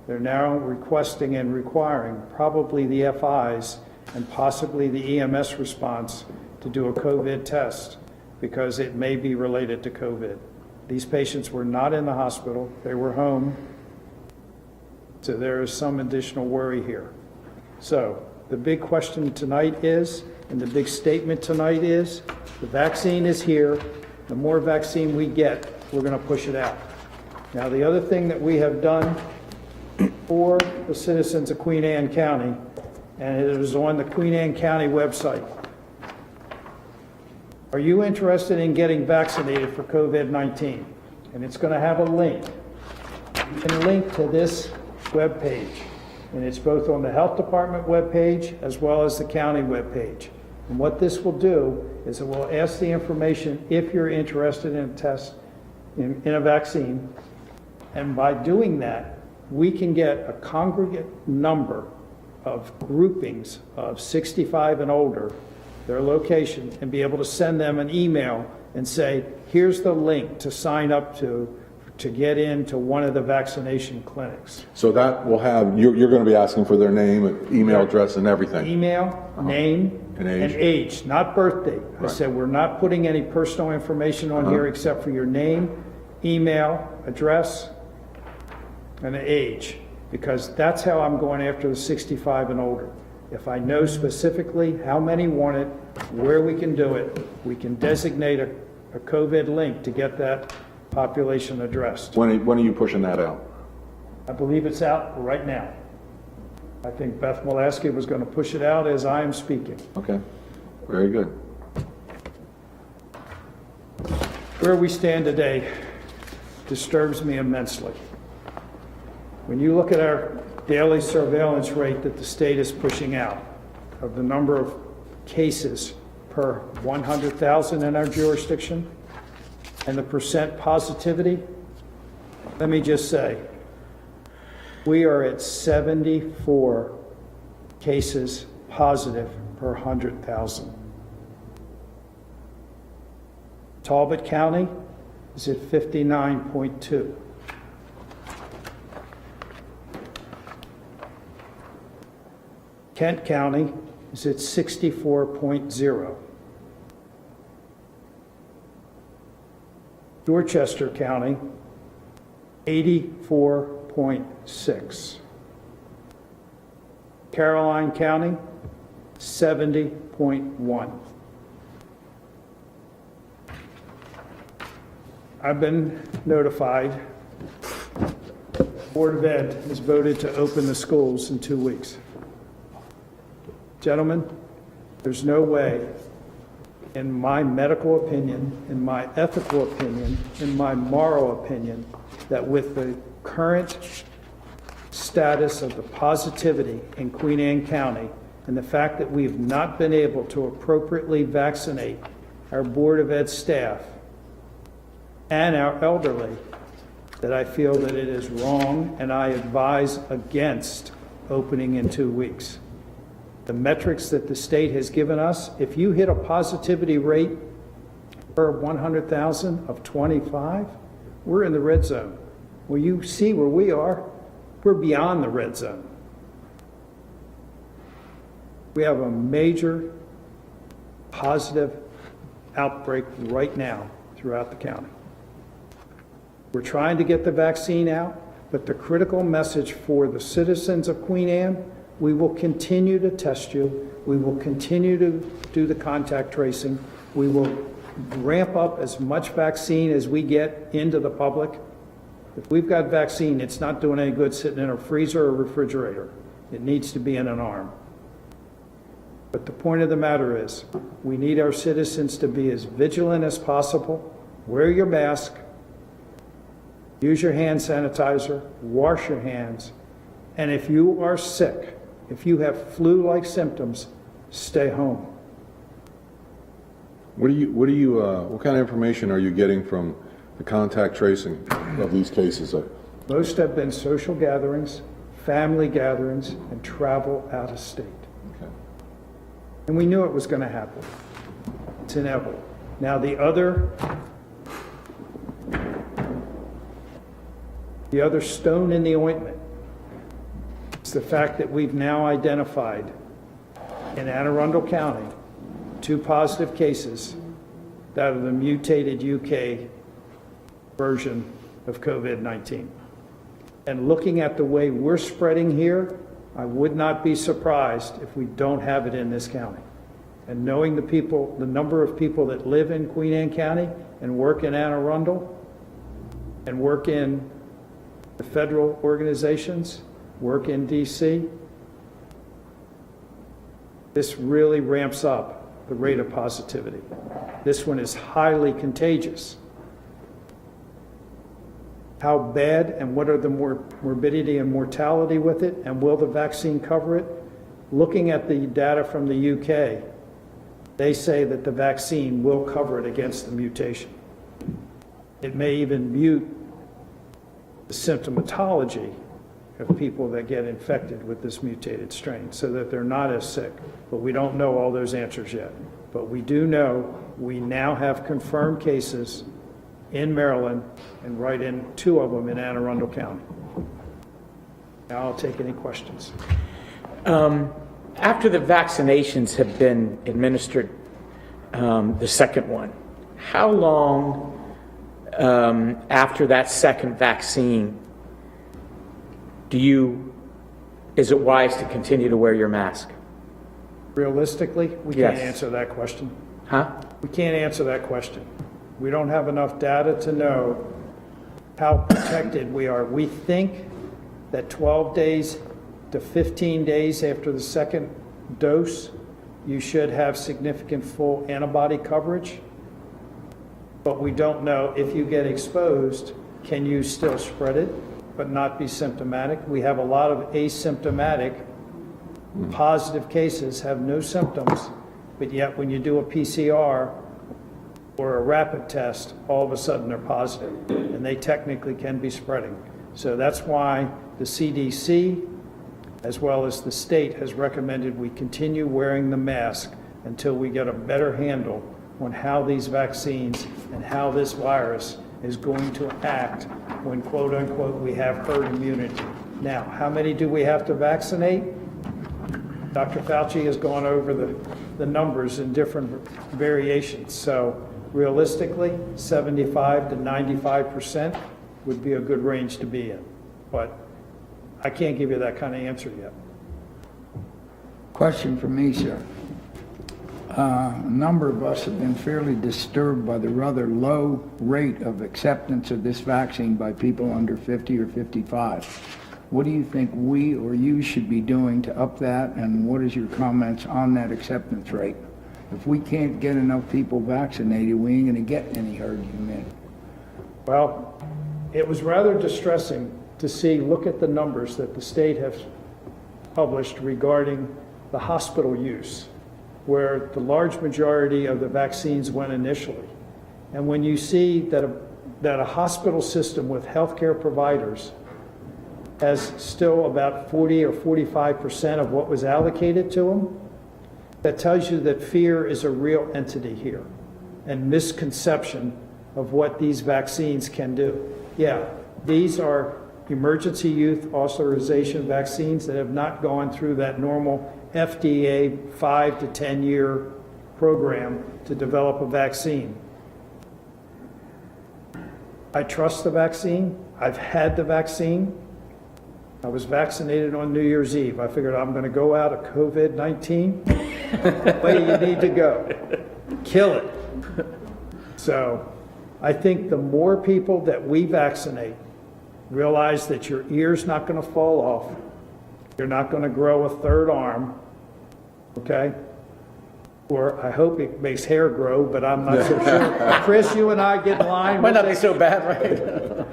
They're now requesting and requiring probably the FIs and possibly the EMS response to do a COVID test because it may be related to COVID. These patients were not in the hospital, they were home. So there is some additional worry here. So the big question tonight is, and the big statement tonight is, the vaccine is here. The more vaccine we get, we're going to push it out. Now, the other thing that we have done for the citizens of Queen Anne County, and it is on the Queen Anne County website. Are you interested in getting vaccinated for COVID-19? And it's going to have a link. You can link to this webpage, and it's both on the health department webpage as well as the county webpage. And what this will do is it will ask the information if you're interested in a test, in a vaccine, and by doing that, we can get a congregate number of groupings of 65 and older, their location, and be able to send them an email and say, here's the link to sign up to get into one of the vaccination clinics. So that will have, you're going to be asking for their name, and email address, and everything. Email, name, And and age. age, not birthday. I Right. said, we're not putting any personal information on here except for your name, email, address, and the age, because that's how I'm going after the 65 and older. If I know specifically how many want it, where we can do it, we can designate a COVID link to get that population addressed. When are you pushing that out? I believe it's out right now. I think Beth Molaski was going to push it out as I am speaking. Okay, very good. Where we stand today disturbs me immensely. When you look at our daily surveillance rate that the state is pushing out of the number of cases per 100,000 in our jurisdiction and the percent positivity, let me just say, we are at 74 cases positive per 100,000. Talbot County is at 59.2. Kent County is at 64.0. Dorchester County, 84.6. Caroline County, 70.1. I've been notified, Board of Ed has voted to open the schools in 2 weeks. Gentlemen, there's no way, in my medical opinion, in my ethical opinion, in my moral opinion, that with the current status of the positivity in Queen Anne County and the fact that we've not been able to appropriately vaccinate our Board of Ed staff and our elderly, that I feel that it is wrong, and I advise against opening in 2 weeks. The metrics that the state has given us, if you hit a positivity rate per 100,000 of 25, we're in the red zone. Well, you see where we are, we're beyond the red zone. We have a major positive outbreak right now throughout the county. We're trying to get the vaccine out, but the critical message for the citizens of Queen Anne, we will continue to test you. We will continue to do the contact tracing. We will ramp up as much vaccine as we get into the public. If we've got vaccine, it's not doing any good sitting in a freezer or refrigerator. It needs to be in an arm. But the point of the matter is, we need our citizens to be as vigilant as possible. Wear your mask. Use your hand sanitizer. Wash your hands. And if you are sick, if you have flu-like symptoms, stay home. What kind of information are you getting from the contact tracing of these cases? Most have been social gatherings, family gatherings, and travel out of state. Okay. And we knew it was going to happen. It's inevitable. Now the other stone in the ointment is the fact that we've now identified in Anne Arundel County 2 positive cases that are the mutated UK version of COVID-19. And looking at the way we're spreading here, I would not be surprised if we don't have it in this county. And knowing the people, the number of people that live in Queen Anne County and work in Anne Arundel and work in the federal organizations, work in DC, this really ramps up the rate of positivity. This one is highly contagious. How bad and what are the morbidity and mortality with it, and will the vaccine cover it? Looking at the data from the UK, they say that the vaccine will cover it against the mutation. It may even mute the symptomatology of people that get infected with this mutated strain so that they're not as sick. But we don't know all those answers yet. But we do know we now have confirmed cases in Maryland and right in 2 of them in Anne Arundel County. Now I'll take any questions. After the vaccinations have been administered, the second one, how long after that second vaccine is it wise to continue to wear your mask? Realistically, we Yes. can't answer that question. Huh? We can't answer that question. We don't have enough data to know how protected we are. We think that 12 days to 15 days after the second dose, you should have significant full antibody coverage. But we don't know if you get exposed, can you still spread it but not be symptomatic? We have a lot of asymptomatic positive cases, have no symptoms, but yet when you do a PCR or a rapid test, all of a sudden they're positive, and they technically can be spreading. So that's why the CDC, as well as the state, has recommended we continue wearing the mask until we get a better handle on how these vaccines and how this virus is going to act when, quote unquote, we have herd immunity. Now, how many do we have to vaccinate? Dr. Fauci has gone over the numbers in different variations. So realistically, 75 to 95% would be a good range to be in. But I can't give you that kind of answer yet. Question for me, sir. A number of us have been fairly disturbed by the rather low rate of acceptance of this vaccine by people under 50 or 55. What do you think we or you should be doing to up that, and what is your comments on that acceptance rate? If we can't get enough people vaccinated, we ain't going to get any herd immunity. Well, it was rather distressing to see, look at the numbers that the state has published regarding the hospital use, where the large majority of the vaccines went initially. And when you see that a hospital system with healthcare providers has still about 40 or 45% of what was allocated to them, that tells you that fear is a real entity here and misconception of what these vaccines can do. Yeah, these are emergency use authorization vaccines that have not gone through that normal FDA 5 to 10 year program to develop a vaccine. I trust the vaccine. I've had the vaccine. I was vaccinated on New Year's Eve. I figured I'm going to go out of COVID-19. Way you need to go. Kill it. So I think the more people that we vaccinate realize that your ear's not going to fall off, you're not going to grow a third arm, okay? Or I hope it makes hair grow, but I'm not so sure. Chris, you and I get in line. Might not be so bad, right?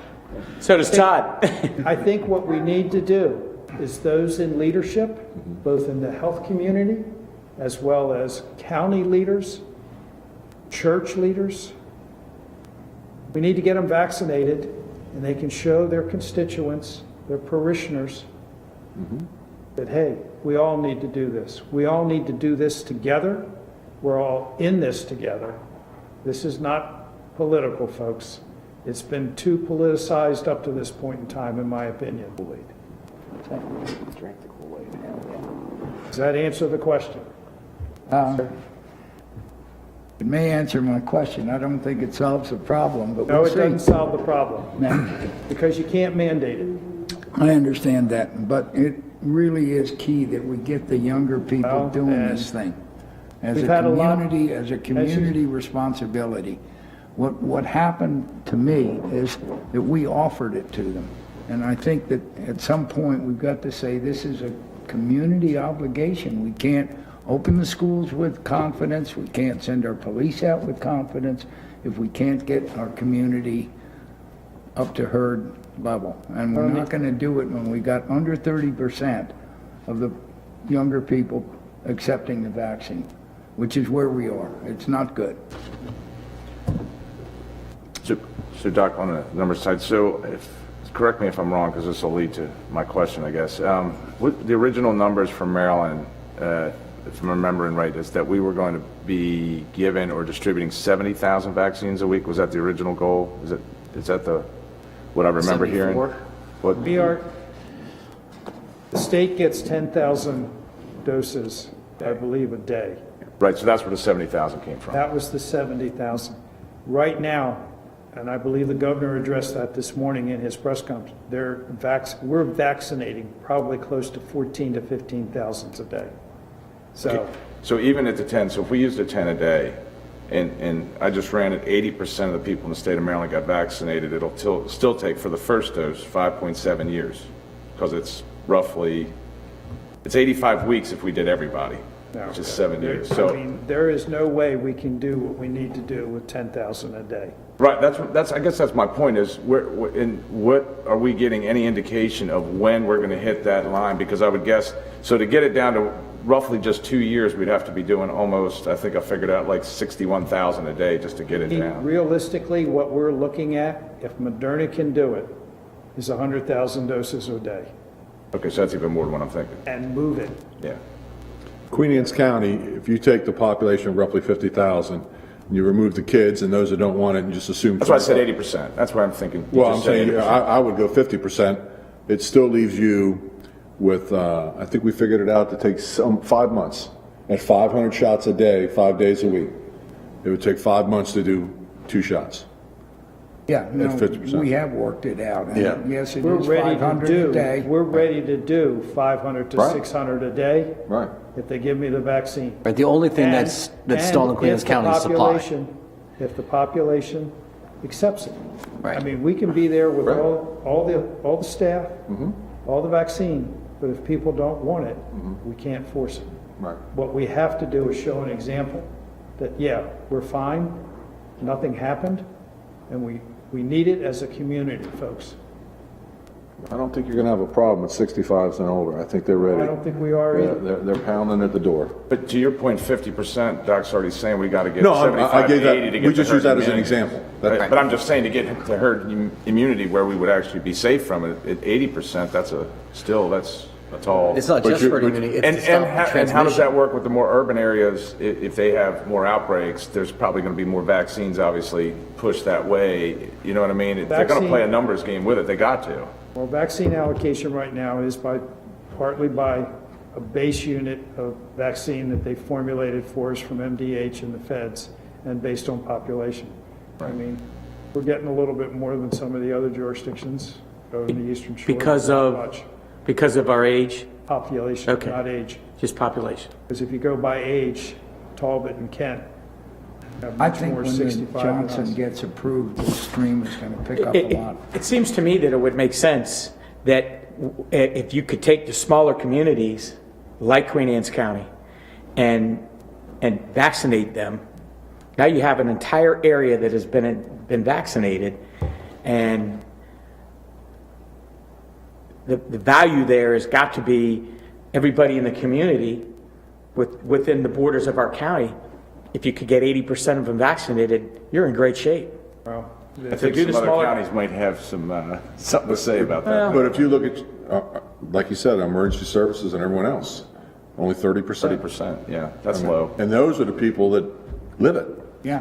So does Todd. I think what we need to do is those in leadership, both in the health community, as well as county leaders, church leaders, we need to get them vaccinated, and they can show their constituents, their parishioners, that, hey, we all need to do this. We all need to do this together. We're all in this together. This is not political, folks. It's been too politicized up to this point in time, in my opinion. Does that answer the question? It may answer my question. I don't think it solves the problem, but No, we'll it doesn't see. solve the problem, because you can't mandate it. I understand that, but it really is key that we get the younger people Well, doing and this thing. As we've a had a lot- community, as a community responsibility. What happened to me is that we offered it to them. And I think that at some point, we've got to say, this is a community obligation. We can't open the schools with confidence. We can't send our police out with confidence if we can't get our community up to herd level. And we're not going to do it when we got under 30% of the younger people accepting the vaccine, which is where we are. It's not good. So Doc, on the number side, so if correct me if I'm wrong, because this will lead to my question, I guess. What the original numbers from Maryland, if I'm remembering right, is that we were going to be given or distributing 70,000 vaccines a week. Was that the original goal? Is that what I remember hearing? 74? What, The state gets 10,000 doses, I believe, a day. right, so that's where the 70,000 came from. That was the 70,000. Right now, and I believe the governor addressed that this morning in his press conference, we're vaccinating probably close to 14 to 15,000 a day. So even at the 10, so if we used a 10 a day, and I just ran it, 80% of the people in the state of Maryland got vaccinated, it'll still take for the first dose 5.7 years, because it's 85 weeks if we did everybody, which is 7 years. So I mean, there is no way we can do what we need to do with 10,000 a day. right, I guess that's my point is, what are we getting any indication of when we're going to hit that line? Because I would guess, so to get it down to roughly just 2 years, we'd have to be doing almost, I think I figured out like 61,000 a day just to get it down. Realistically, what we're looking at, if Moderna can do it, is 100,000 doses a day, Okay, so that's even more than what I'm thinking. and move it. Yeah. Queen Anne's County, if you take the population of roughly 50,000, and you remove the kids and those that don't want it and just assume. That's why I said 80%. That's why I'm thinking. you Well, I'm just said saying, 80%. I would go 50%. It still leaves you with, I think we figured it out to take 5 months at 500 shots a day, 5 days a week. It would take 5 months to do 2 shots. Yeah, no, 50%. we have worked it out. And Yeah. yes, it We're is ready to 500 do, a day. we're ready to do 500 to Right. 600 a day Right. if they give me the vaccine. Right, the only thing And- that's and stalled in Queens if the County is supply. population- If the population accepts it. Right. I mean, we can be there with Right. all the staff, all the vaccine, but if people don't want it, we can't force it. Right. What we have to do is show an example that, yeah, we're fine, nothing happened, and we need it as a community, folks. I don't think you're going to have a problem with 65s and older. I think they're ready. I don't think we are Yeah, either. they're pounding at the door. But to your point, 50%, Doc's already saying we got to get No, 75 I gave to 80 that, to get we to just herd use that as an immunity. example. That- But I'm just saying to get to herd immunity where we would actually be safe from it, at 80%, that's all. It's not But just you- herd but- immunity, it's And, to stop and how does transmission. that work with the more urban areas? If they have more outbreaks, there's probably going to be more vaccines, obviously, pushed that way. You know what I mean? If they're going to Vaccine- play a numbers game with it, they got to. Well, vaccine allocation right now is partly by a base unit of vaccine that they formulated for us from MDH and the feds, and based on population. I mean, we're getting a little bit more than some of the other jurisdictions over in the Eastern Shore. Because Not of- much. Because of our age, Population, Okay. not age. just population. Because if you go by age, Talbot and Kent have I much think more when the 65 than us. Johnson gets approved, the stream is going to pick up a lot. It seems to me that it would make sense that if you could take the smaller communities like Queen Anne's County and vaccinate them, now you have an entire area that has been vaccinated, and the value there has got to be everybody in the community within the borders of our county. If you could get 80% of them vaccinated, you're in great shape. Well, I think do the some other smaller- counties might have some something to say about that. But if you look at, like you said, emergency services and everyone else, only 30%. 30%, yeah, that's low. And those are the people that live it, Yeah.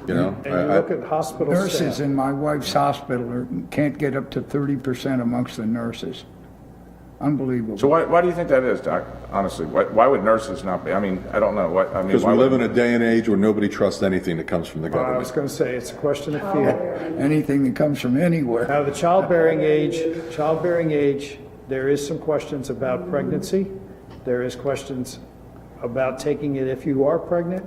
you know? And you look at hospital Nurses staff. in my wife's hospital can't get up to 30% amongst the nurses. Unbelievable. So why do you think that is, Doc? Honestly, why would nurses not be? I mean, I don't know. Because we why live would- in a day and age where nobody trusts anything that comes from the I government. was going to say, it's a question of fear. Anything that comes from anywhere. Now, the childbearing age, there is some questions about pregnancy. There is questions about taking it if you are pregnant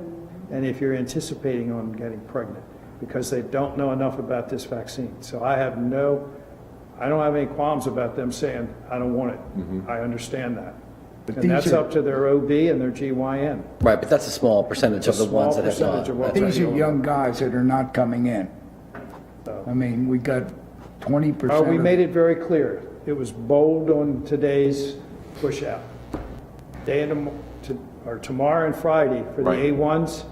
and if you're anticipating on getting pregnant, because they don't know enough about this vaccine. So I don't have any qualms about them saying, I don't want it. I understand that. And these that's are- up to their OB and their GYN. Right, but that's a small percentage of the Small ones that have percentage not. of what That's These right. are young guys that are not coming in. I mean, we got 20%. We of- made it very clear. It was bold on today's push out. Tomorrow and Friday for the Right. A1s,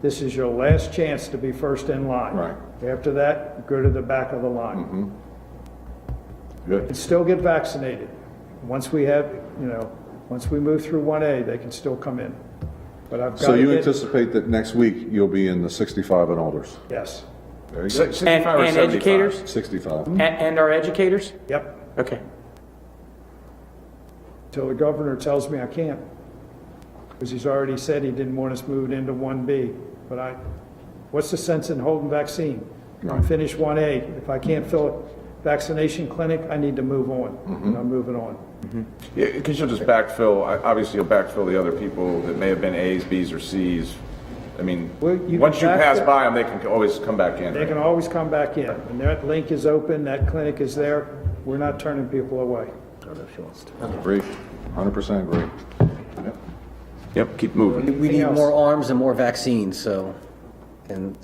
this is your last chance to be first in line. Right. After that, go to the back of the line. Good. can still get vaccinated. Once we have, once we move through 1A, they can still come in. But I've got So to you get, anticipate that next week you'll be in the 65 and olders? yes, Very good. And 65 or 75? educators? 65. And our educators? yep, Okay. till the governor tells me I can't. Because he's already said he didn't want us moving into 1B. But what's the sense in holding vaccine? I'm finished 1A. If I can't fill a vaccination clinic, I need to move on. And I'm moving on. Yeah, because you'll just backfill, obviously you'll backfill the other people that may have been A's, B's, or C's. I mean, Well, you once you can pass backfill- by them, they can always come back in. They right? can always come back in. And that link is open, that clinic is there. We're not turning people away. Agree. 100% agree. Yep. Yep, keep moving. We need else? more arms and more vaccines, so, and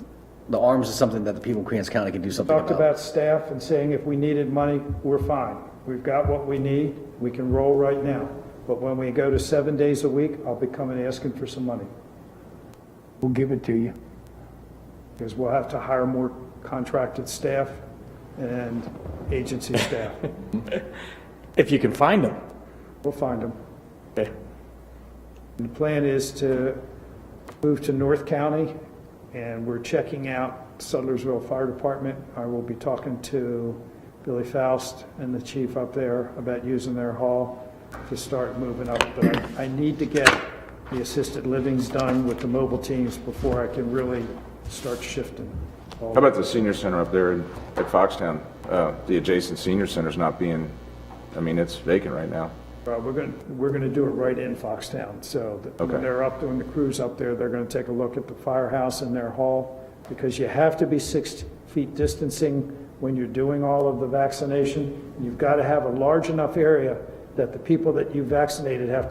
the arms is something that the people in Queens County can do something Talked about staff and saying if we needed money, we're fine. We've got what we need. We can roll right now. But when we go to 7 days a week, I'll be coming asking for some money. We'll give it to you. Because we'll have to hire more contracted staff and agency staff. If you can find them. We'll find them. Okay. And the plan is to move to North County, and we're checking out Sudlersville Fire Department. I will be talking to Billy Faust and the chief up there about using their hall to start moving up. But I need to get the assisted livings done with the mobile teams before I can really start shifting. How about the senior center up there at Foxtown? The adjacent senior center's not being, I mean, it's vacant right now. We're gonna do it right in Foxtown, so that Okay. when they're up, when the crew's up there, they're gonna take a look at the firehouse and their hall, because you have to be 6 feet distancing when you're doing all of the vaccination. You've gotta have a large enough area that the people that you vaccinated have to